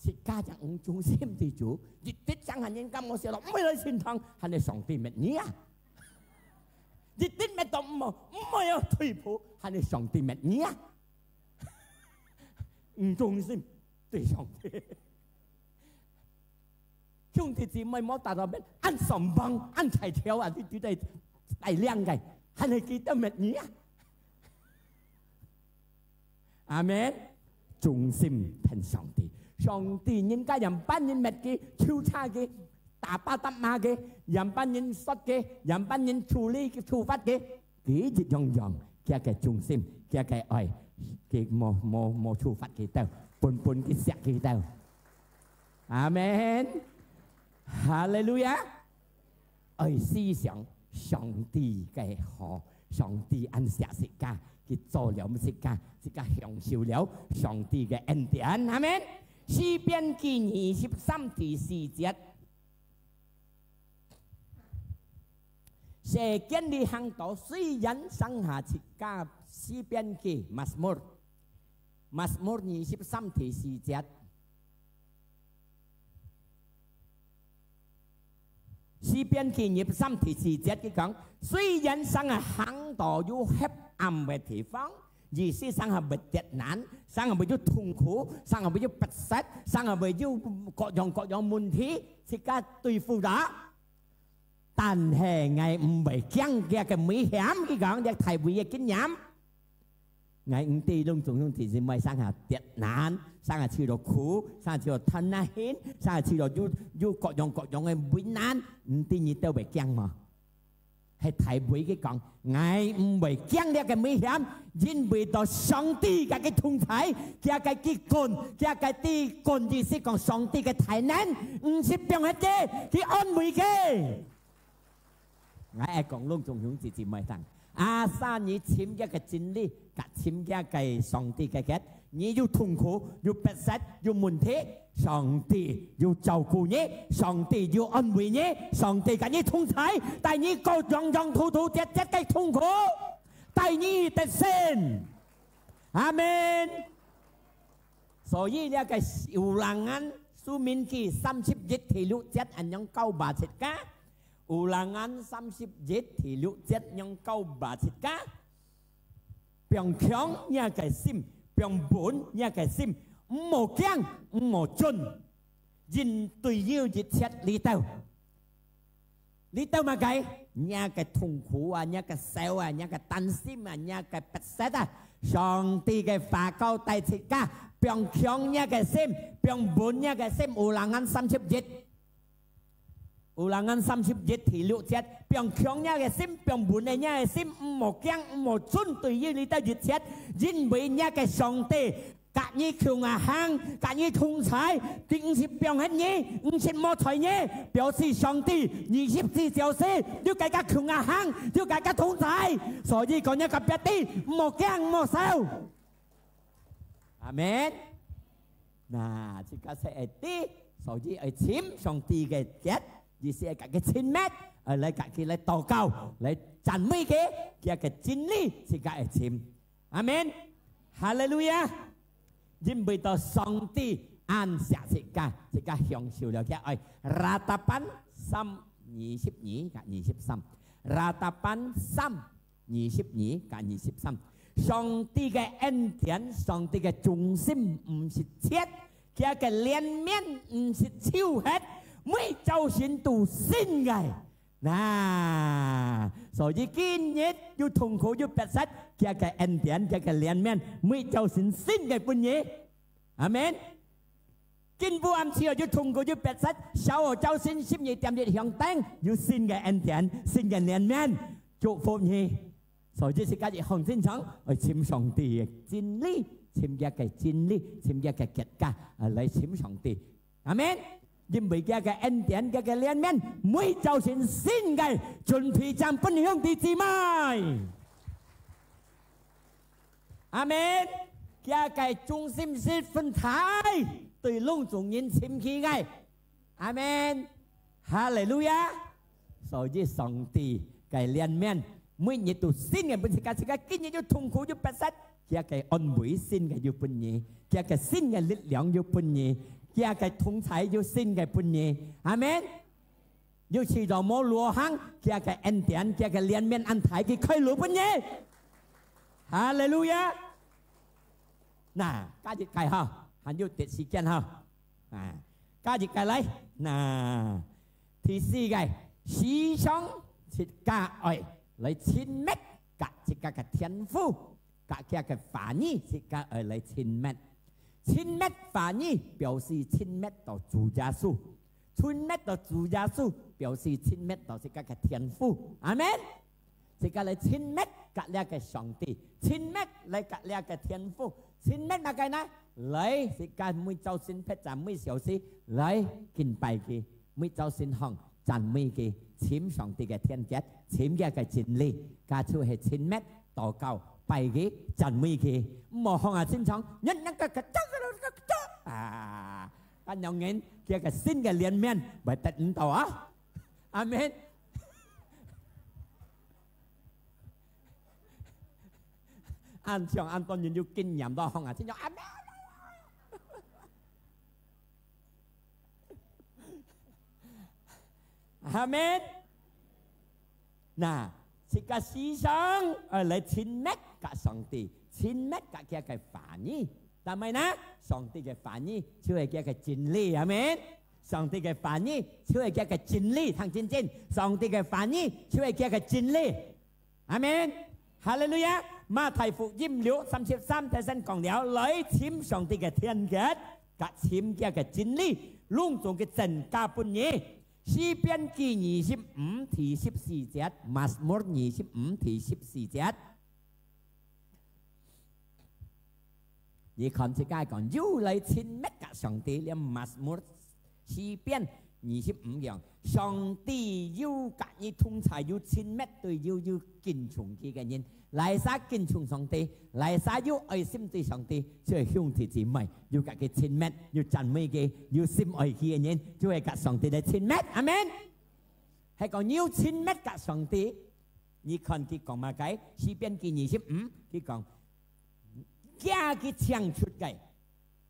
S4: 係家人唔中心之主越啲爭人應該我寫落唔係去善堂係你上帝乜嘢啊日啲咩都唔有退步，係你上帝乜嘢啊？唔忠心對上帝，兄弟姊妹冇達到咩？按上邦按彩條啊，啲對大量嘅，係你記得乜嘢啊？阿們，忠心聽上帝，上帝應該人班人乜嘅超差嘅。打巴得馬嘅，人班人失嘅，人班人處理嘅處罰嘅，幾日樣嘅嘅忠心，嘅愛，嘅冇處罰嘅鬥，半嘅錫嘅鬥，阿門，哈利路亞，愛思想上帝嘅好，上帝按下世界，佢做了乜世界，世界享受了上帝嘅恩典，阿們。詩篇記23第4節，寫建立行道，雖然上下切加詩篇記Mazmur 23第4節。詩篇記23第4節佢講，雖然上下行道有黑暗嘅地方，意思上下會跌難，上下會有痛苦，上下會有不適，上下會有各樣問題，即刻對付咗。但係我唔會驚嘅危險，佢講嘅太危嘅經驗。我唔知攏總係是咪上下跌難，上下受到苦，上下受到吞啊險，上下受到有各樣嘅危難，唔知你都會驚嘛？係太危嘅講，我唔會驚呢個危險，因為到上帝嘅同在，佢嘅結棍，佢嘅啲棍意思講上帝嘅大能，唔是病嘅啫，佢安慰嘅。我係講攏總係是咪生？阿三你簽一個真理，夾簽一個上帝嘅嘅，你要痛苦，要不適，要問題，上帝要照顧你，上帝要安慰你，上帝嘅你同在，帶你過樣突跌嘅痛苦，帶你得勝，阿們。所以呢個有人按書面記31第6節按樣9節㗎。Ulangan 31 thì 6 節用9 節㗎，平強一個心，平本一個心，唔好驚，唔好盡，人對要一切呢度乜計？一個痛苦啊，一個愁啊，一個擔心啊，一個不捨啊，上帝嘅法告帶切㗎，平強一個心，平本一個心，Ulangan 31。Ulangan 31 thì 6 節，平強一個心，平本一個心，唔好驚，唔好盡對於你的一切，因為一個上帝，隔你強啊行，隔你同在，並唔是平喺你，唔是冇財你，表示上帝24小時要大家強啊行，要大家同在，所以講一個別啲，唔好驚，唔好愁。阿們。嗱，即刻寫啲，所以係簽上帝嘅節。意思係個親密，嚟個嚟禱告，嚟讚美佢，佢個真理是個係簽，阿們，哈利路亞，因為到上帝按下世界，是個享受了嘅愛，Ratapan 3:22 กับ23 Ratapan 3:22 กับ23上帝嘅恩典，上帝嘅忠心唔是切，佢個憐憫唔是超hết。每周先都新嘅，嗱，所以今日要痛苦要不適，佢嘅恩典，佢嘅憐憫，每周先新嘅半夜，阿們。今不暗時要痛苦要不適，小學周先12點日向燈，要新嘅恩典，新嘅憐憫，祝福你。所以是今日向天堂去簽上帝嘅真理，簽一個真理，簽一個結果，嚟簽上帝，阿們。因為佢嘅恩典，佢嘅憐憫，每周先新嘅，準備將分享啲姊妹。阿們，佢嘅中心是分開，對攏眾人簽起嘅。阿們，哈利路亞。所以上帝嘅憐憫，每日都新嘅，本是個今日要痛苦要不適，佢嘅安慰新嘅要半夜，佢嘅新嘅力量要半夜。佢嘅同在要新嘅半夜，阿們。要持到冇羅行，佢嘅恩典，佢嘅憐憫安排佢開路半夜，哈利路亞。嗱，加日計哈，還要啲時間哈，加日計嚟，嗱，第4個時常設加愛嚟親密，加設加嘅天賦，加嘅反應設加愛嚟親密。親密反義表示親密到主耶穌，親密到主耶穌表示親密到是個天父，阿們。是個嚟親密隔離嘅上帝，親密嚟隔離嘅天父，親密乜嘅呢？嚟是個每周先劈站每小時嚟敬拜佢，每周先行讚美佢，簽上帝嘅天結，簽嘅真理，加出係簽咩禱告，拜嘅讚美佢，唔好講簽上一個啊，但有人嘅個新嘅連面，咪得唔到啊？阿們。按上按當然要經驗到講簽上阿們。阿們，嗱，這個思想嚟親密กับ上帝，親密กับ佢嘅反應，但係呢，上帝嘅反應就係佢嘅真理，阿們。上帝嘅反應就係佢嘅真理，聽真真，上帝嘅反應就係佢嘅真理，阿們。哈利路亞，馬太福音6:33頭先講了，嚟簽上帝嘅天結，กับ簽佢嘅真理，隆重嘅真假本嘢。詩篇記25題14節，馬斯摩25題14節。你看這個講，要嚟親密กับ上帝，連馬斯摩詩篇25樣，上帝要กับ你同在，要親密對要敬重佢嘅人，嚟晒敬重上帝，嚟晒要愛心對上帝，就係兄弟姊妹，要กับ佢親密，要讚美佢，要心愛佢嘅人，就係กับ上帝嚟親密，阿們。係講要親密กับ上帝，你看佢講乜嘅？詩篇記25，佢講加佢唱出嘅，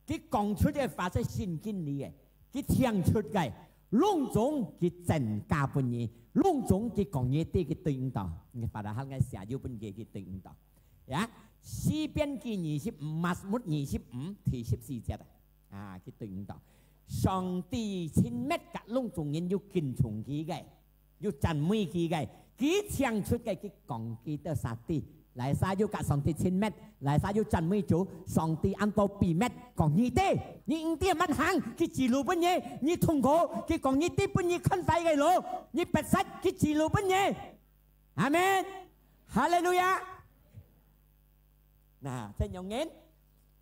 S4: 佢講出嘅發出聖經裏嘅，佢唱出嘅。隆重佢真假本嘢，隆重佢講嘢啲佢對應到，你發到後嘅時候要本嘢佢對應到，呀，詩篇記25，馬斯摩25題14節啊，佢對應到，上帝親密กับ隆重人要敬重佢嘅，要讚美佢嘅，佢唱出嘅佢講佢都實啲。嚟晒要กับ上帝親密，嚟晒要讚美主，上帝按到秘密講你啲，你唔啲乜行，佢自路本嘢，你痛苦，佢講你啲本嘢困快嘅路，你白實佢自路本嘢，阿們，哈利路亞。嗱，真用人，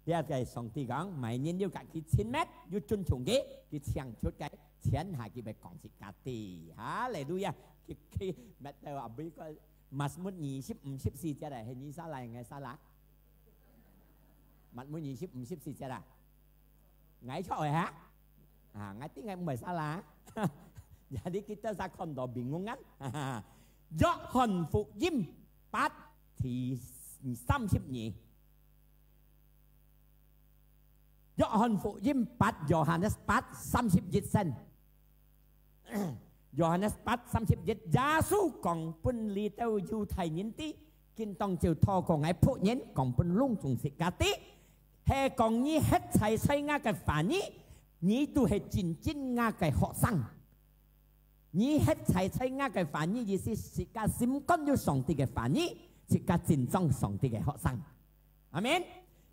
S4: 呢個係上帝講，每年要กับ佢親密，要尊重佢，佢唱出嘅，請下佢咪講自己，哈利路亞，佢乜都話俾佢。Mas mut 25-14節係你沙嚟，我沙啦。Mas mut 25-14節啊，我錯嚇，啊我啲我唔係沙啦。Jadi kita sakon do bingung kan? Yohan Phục音8thì 32. Yohan Phục音 8 Yohanes 8 31. Yohanes 8 31. Giêsu còn pun li tao du thầy nhín tí, kinh tông chiều thọ của ngài phụ nhín còn pun lung trùng xịt cá tí. Hè còn nhí hết thầy xây nga cái phản nhí, nhí tu hệ chính chính nga cái họ sang. Nhí hết thầy xây nga cái phản nhí ý思是個心肝要上帝嘅反應，是個真正上帝嘅學生。阿們。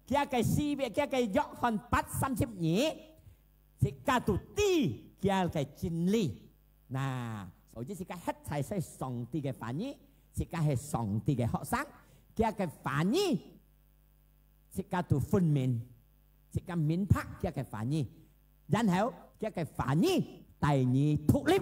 S4: 佢個詩篇，佢個約翰8 32，是個到底佢個真理。嗱，所以是個hết thầy xây上帝嘅反應，是個係上帝嘅學生。佢個反應是個到分明，是個明白佢個反應。然後佢個反應第二脫離。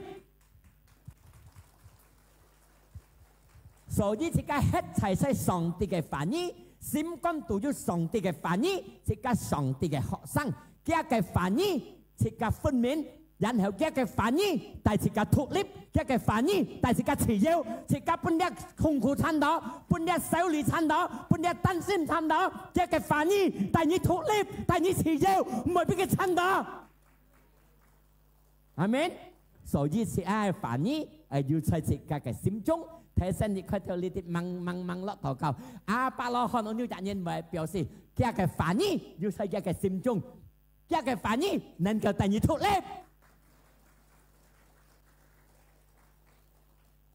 S4: 所以這個hết thầy xây上帝嘅反應，心肝都要上帝嘅反應，這個上帝嘅學生，這個反應，這個分明，然後這個反應，但係這個脫離，這個反應，但係這個持有，這個半日痛苦參到，半日手裏參到，半日擔心參到，這個反應，但係你脫離，但係你持有，唔係俾佢參到。阿們，所以這個反應係要在這個嘅心中。睇身你開頭呢啲掹落禱告，阿伯羅漢我呢隻人咪表示，佢嘅反應要喺佢嘅心中，佢嘅反應能夠帶你脫離。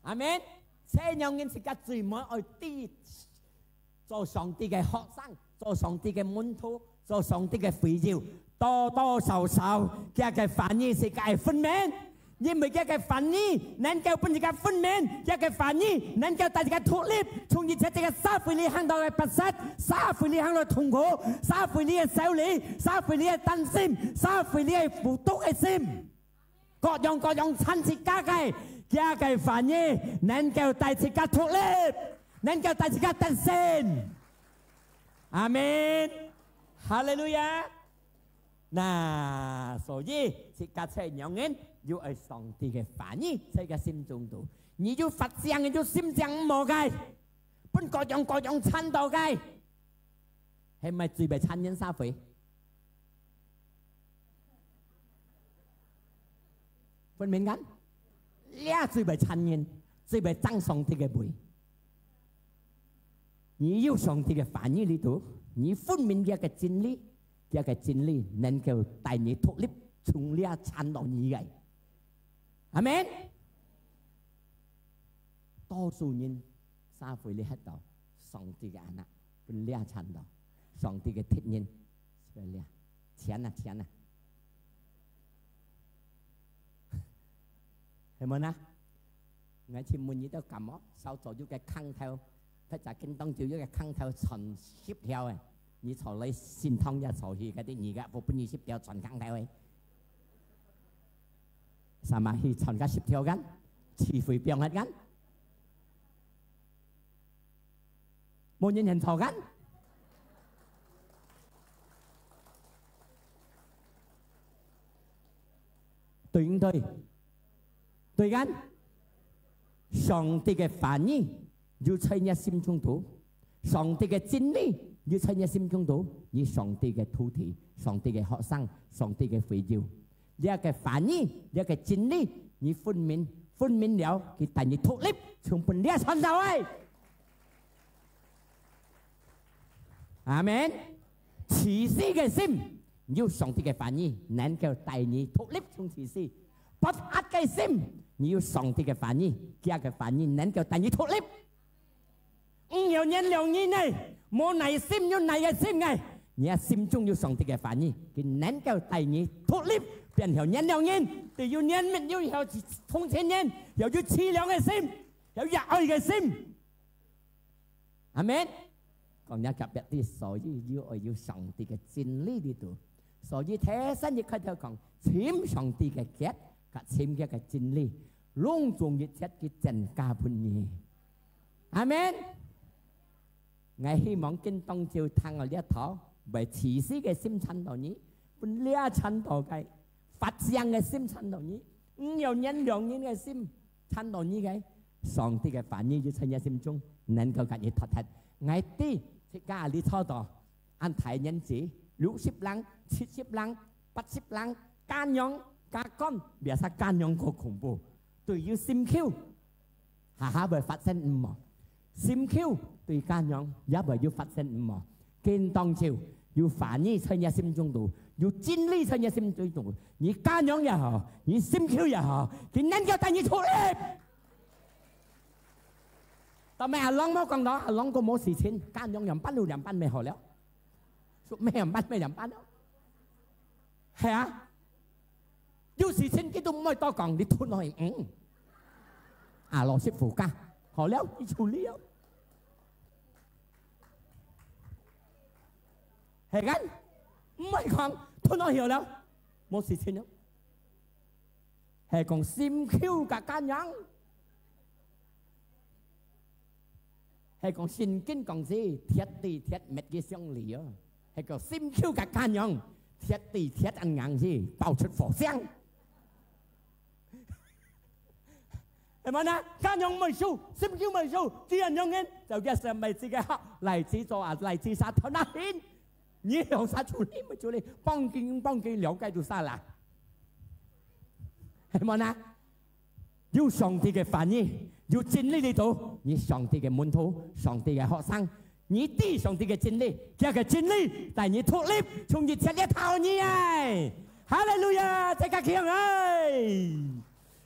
S4: 阿們，這樣人是個最唔愛啲做上帝嘅學生，做上帝嘅門徒，做上帝嘅肥料，多多少少佢嘅反應是個分明。因為這個反應能夠把這個分明，這個反應能夠帶這個脫離，從而且這個撒回你看到嘅不實，撒回你看到痛苦，撒回你嘅手裏，撒回你嘅擔心，撒回你嘅負篤嘅心，各樣親切家計，佢 kia cái phản nhi nên kêu tay chỉ cả thuộc liếp nên kêu tay chỉ cả tân sinh. Amen. Hallelujah. Nà所以只cả才兩人要愛上帝嘅反應在個心中度，你要發聲，你要心聲冇嘅，本各樣參到嘅，係咪最被參人沙會？分明緊，呢最被參人，最被爭上帝嘅背。你要上帝嘅反應呢度，你分明嘅真理。一個真理能夠帶你脫離從呢產到你嘅，阿們。多數人xã會呢喺度，上帝嘅眼啊，本呢產到，上帝嘅鐵人，所以呢，錢啊，係咪啊？我前門亦都咁哦，手做咗嘅坑頭，佢就見當住咗嘅坑頭全攝條嘅。你坐嚟先通一坐去嗰啲而家我本意10條全坑頭嘅，係咪去全家10條緊，似會變緊，冇人坐緊，對唔對？對緊，上帝嘅反應要在你心中度，上帝嘅真理。要在你心中度，你上帝嘅徒弟、上帝嘅學生、上帝嘅會友，呢個反應，呢個真理，你分明了，佢帶你脫離從本呢傳道位。阿門。自私嘅心，要上帝嘅反應，能夠帶你脫離從自私；不惡嘅心，你要上帝嘅反應，呢個反應能夠帶你脫離。唔要人兩人呢？冇耐心要耐嘅心嘅，你心中要上帝嘅反應，佢能夠帶你脫離變成人兩人，就要人民要有同情人，又要慈良嘅心，有熱愛嘅心。阿們，講一特別啲，所以要上帝嘅真理呢度，所以睇新亦開頭講，簽上帝嘅結，及簽嘅真理，隆重一切嘅真假判嘢。阿們。我希望跟當照聽我呢一套，為自私嘅心親到你，本呢一親到嘅，發聲嘅心親到你，唔有人兩人嘅心親到你嘅，上帝嘅反應要喺你心中能夠給你脱脱。我啲即家你操作，按睇人子60人、70人、80人，間樣加干，別說間樣個恐怖，對要心 Q， 下會發生唔冇。心 Q 對間樣也唔要發生唔好，見當朝要反應在你心中度，要真理在你心中度，你間樣也好，你心 Q 也好，佢能夠帶你出嚟。但係阿朗冇講到，阿朗個冇事情，間樣人班到人班未好了，咩人班咯？係啊，有事情佢都唔可以多講，你吞落去阿羅師傅家。好了，你處理了，係緊，唔係講吞落去了，冇事情了，係講心 Q 嘅間樣，係講聖經講是鐵地鐵滅嘅相離啊，係講心 Q 嘅間樣，鐵地鐵硬硬是爆出火聲。係咪啊？間樣未數，心 Q 未數，啲人用嘅就一上咪自己黑嚟自做啊，嚟自殺頭那邊，你用殺處理咪處理，幫佢了解到晒啦，係咪啊？要上帝嘅反應，要真理呢度，你上帝嘅門徒，上帝嘅學生，你啲上帝嘅真理，這個真理帶你脫離從熱切一頭你哎，哈利路亞，這個強哎，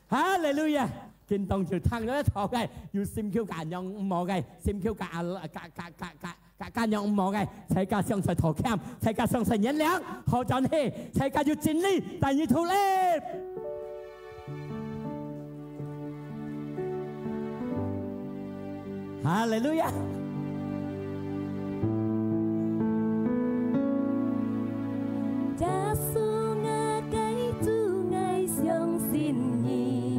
S4: 哈利路亞。見當朝聽咗一套嘅，要心 Q 間樣唔好嘅，心 Q 間樣唔好嘅，大家相信頭camp，大家相信忍量，好陣氣，大家要盡力，但要努力。哈利路亞。
S3: 假數我繼續愛相信你。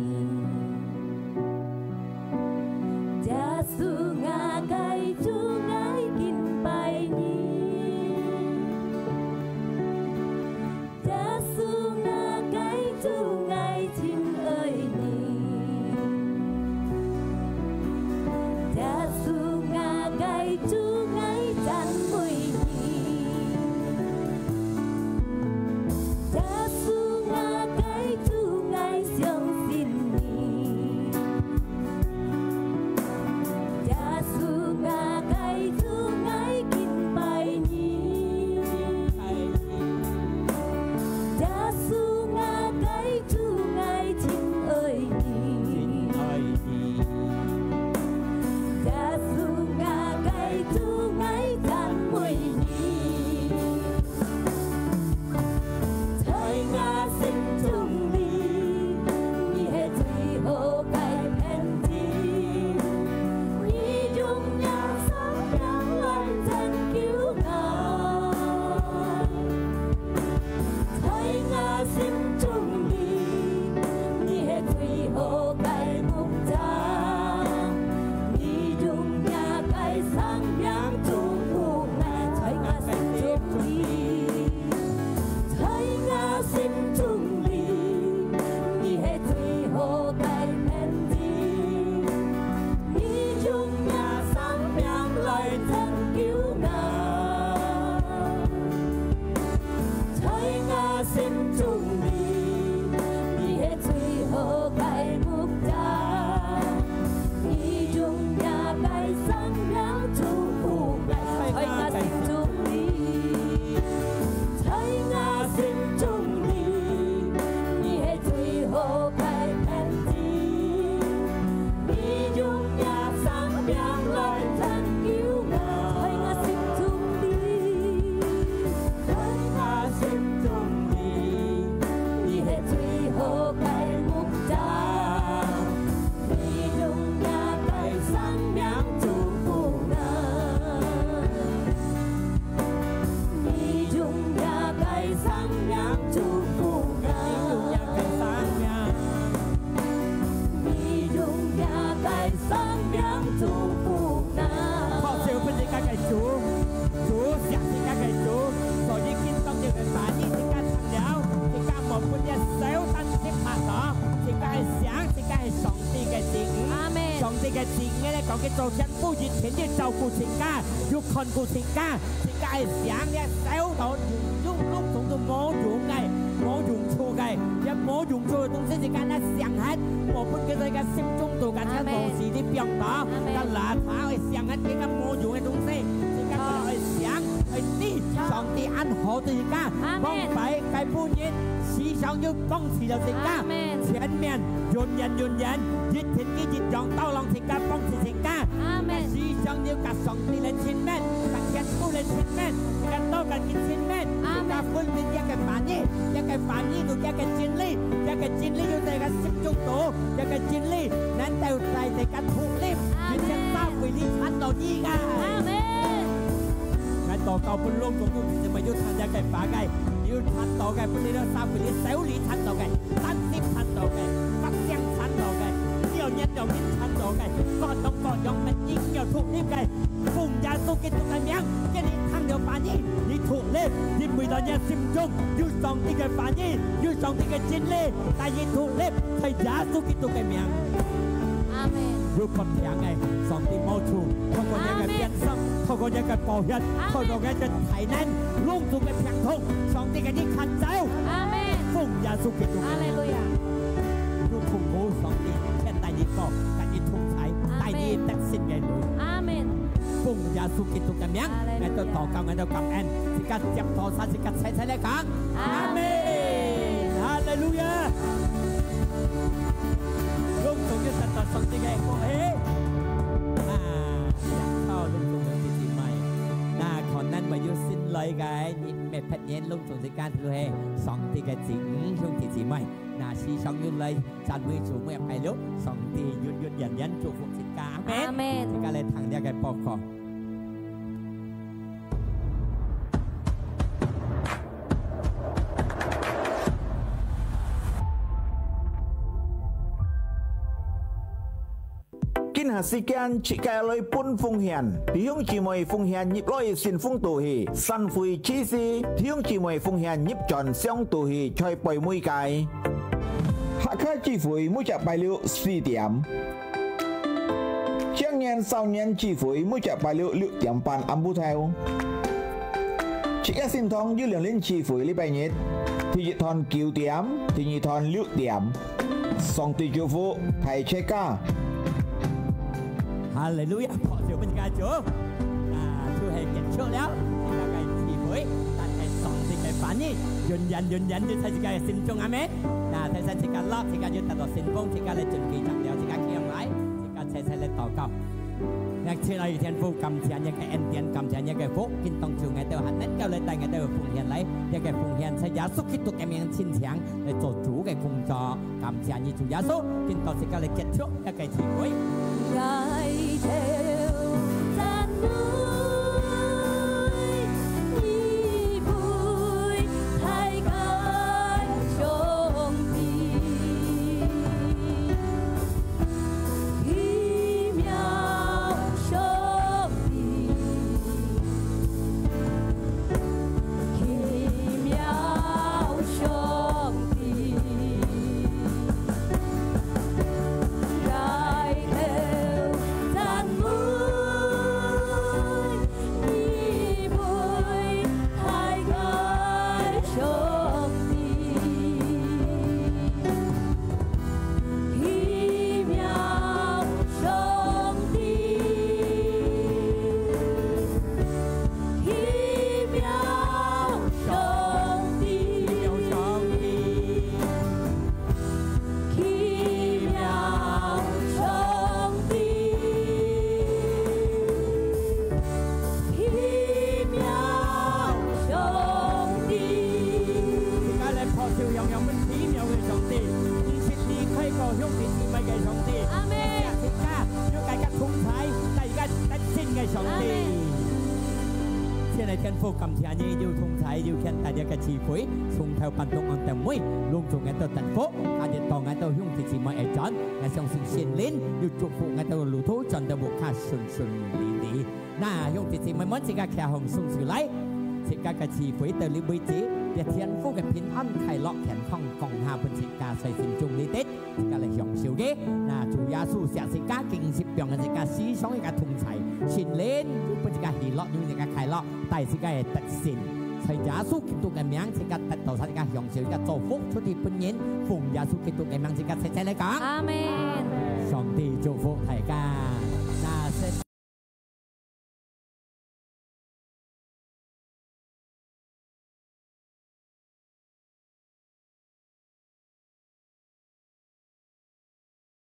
S3: 心中你，你的最好该目标，你用呀该生命祝福我，在我心中你，在我心中你，你的最好该偏执，你用呀生命来拯救我，在我心中你，在我心中你，你的最好该目标，你用呀该生命祝福我，你用呀该生命祝福我，你用呀该生命祝福我。
S4: พ่อเซลเป็นสิการไก่จูเสียงสิการไก่จูสอยกินต้องเดียวกันป่านี่สิการทำแล้วสิการหมดปุญญาเซลตั้งสิบมาต่อสิการเสียงสิการสองตีกันจริง
S3: 阿妹，
S4: สองตีกันจริงเนี่ย講嘅做親ผู้熱情嘅照顧情家，要看顧情家，情家係想嘅手頭用碌從到冇用嘅，冇用錯嘅，一冇用錯嘅東西時間咧上hết，我本嘅世界心中度緊嘅無事啲病打，個邋遢去上hết嘅個冇用嘅東西，時間佢哋去想去啲上帝安好嘅時間，幫俾計半日，時常要幫持就情家，前面用人熱情嘅熱讓刀浪情家幫持情家。
S3: 阿妹，
S4: 時常要夾上帝嚟前面，夾天父嚟前面，夾多夾見前面，夾分別一個反應，一個反應到一個真理，一個真理要在個心中度，一個真理能到在這個土裏，而且三回你看到依個。
S3: 阿妹，
S4: งั้นต่อเก่าเป็นโลกของยุคจะมายุทธันยาไก่ป่าไก่ยุทธันต่อไก่เป็นเรื่องสามเป็นเซลล์ทันต่อไก่ตั้งสิบทันต่อไก่ฟักเสียงทันต่อไก่เดี่ยวเย็นเดี่ยวนิดทันต่อไก่ก่อนต้องก่อนยองเป็นยิงเดี่ยวถูกรีบไก่ฝุ่งยาสูกินตุกไก่เมียงแค่นี้ทางเดียวป่านี้นี่ถูกเล็บยิ่งมือตอนนี้ซิมจงยุทธสองที่ไก่ป่านี้ยุทธสองที่ไก่จินเล่แต่ยิ่งถูกเล็บใช้ยาสูกินตุกไก่เมียง
S3: 阿妹，
S4: ยุคคนเถียงไงสองที่โมชูเขาก็ยังไงเปลี่ยนซ้ำเขาก็ยังไงปอยันเขาก็ยังจะไถนั้นลุงถูกไงเพียงทงสองที่กันที่ขันเจ้า
S3: 阿妹，
S4: ฟุ่งยาสุกิตุก
S3: 阿雷路亚，
S4: ยุคทุ่งโง่สองที่แค่ไตดีก็กันที่ทุ่งใช้ไตดีตัดสินไงเลย
S3: 阿妹，
S4: ฟุ่งยาสุกิตุกกันยังไงตัวต่อกำไงตัวกำแอนสิการเจ็บทอสันสิการใช้เลยครับอาเมนฮาเลลูยาลุงถูกยึดตัดต่อสองที่ไงโอ้เฮ้อยากเข้าลุงถูกยึดที่ใหม่หน้าคนนั้นมายุสิ้นเลยไงนี่เม็ดแผ่นเย็นลุงถูกสิการถือเฮสองที่กันจริงช่วงที่ใหม่หน้าชีช่องยุนเลยจานมือสูงเมื่อไปลุกสองที่ยุนยันจูฟุกสิกาอาเมน
S3: 阿妹，
S4: สิการเลยทางเดียวกันปอกคอ
S5: Kinh hạt sĩ can chỉ cái lối bún phung hiền Thiếu chỉ mồi phung hiền nhịp lối xin phung tù hì Săn phùi chi si Thiếu chỉ mồi phung hiền nhịp tròn xong tù hì Choi bồi mùi cái Hạ khá chi phùi mũi chạp bài liệu suy điểm Chiang nhân sau nhân chi phùi mũi chạp bài liệu liệu điểm bàn âm bù theo Chỉ cái xin thông dư lượng lên chi phùi lý bài nhết Thì dị thòn kiều điểm Thì nhị thòn liệu điểm Xong tùy chú phụ thầy chê ca
S4: ฮาเลลูยาพอเสียวเป็นการจูช่วยให้เก็บช่วยแล้วที่การไก่ที่หวยตัดไก่สองที่ไก่ฝันนี่ยืนยันยืนใช้ที่การสินจงอาเมนไทยสันที่การลอกที่การยืนตัดต่อสินพงที่การเลยจุดกี่จังเดียวที่การเคียงไว้ที่การใช้เลยต่อกับอยากเชื่ออะไรเทียนฟูกำเทียนยังไงเอ็นเทียนกำเทียนยังไงฟุกกินต้องจูไงเดียวหันนั้นก็เลยแต่ไงเดียวฟูเทียนไรยังไงฟูเทียนใช้ยาสุขิตุกแกมีชิ้นเสียงเลย做主嘅工作กำเทียนยี่主耶穌見到ที่การเลยเก็บช่วยยังไงที่หวย
S3: 來條讚美，以背太近上帝，奇妙上帝，奇妙上帝。來條讚美。
S4: 天父感謝你，要同齊要見大家嘅智慧，從頭辦到安定妹，隆重嘅到幸福，下日當嘅到兄弟姊妹嘅轉，我相信神靈要祝福嘅到路途轉到無卡順順利利。那兄弟姊妹們，自家騎行送上嚟，自家嘅智慧到你妹子，嘅天父嘅平安快樂健康降下本自家在心中呢啲，自家嚟享受嘅。那主耶穌成自家敬接讓嘅自家思想嘅同齊，神靈本自家喜樂，用自家快樂，帶自家嘅特性。在耶穌基督嘅名，自家得到自家享受，自家祝福出啲本人，奉耶穌基督嘅名，自家齊齊嚟講。
S3: 阿門。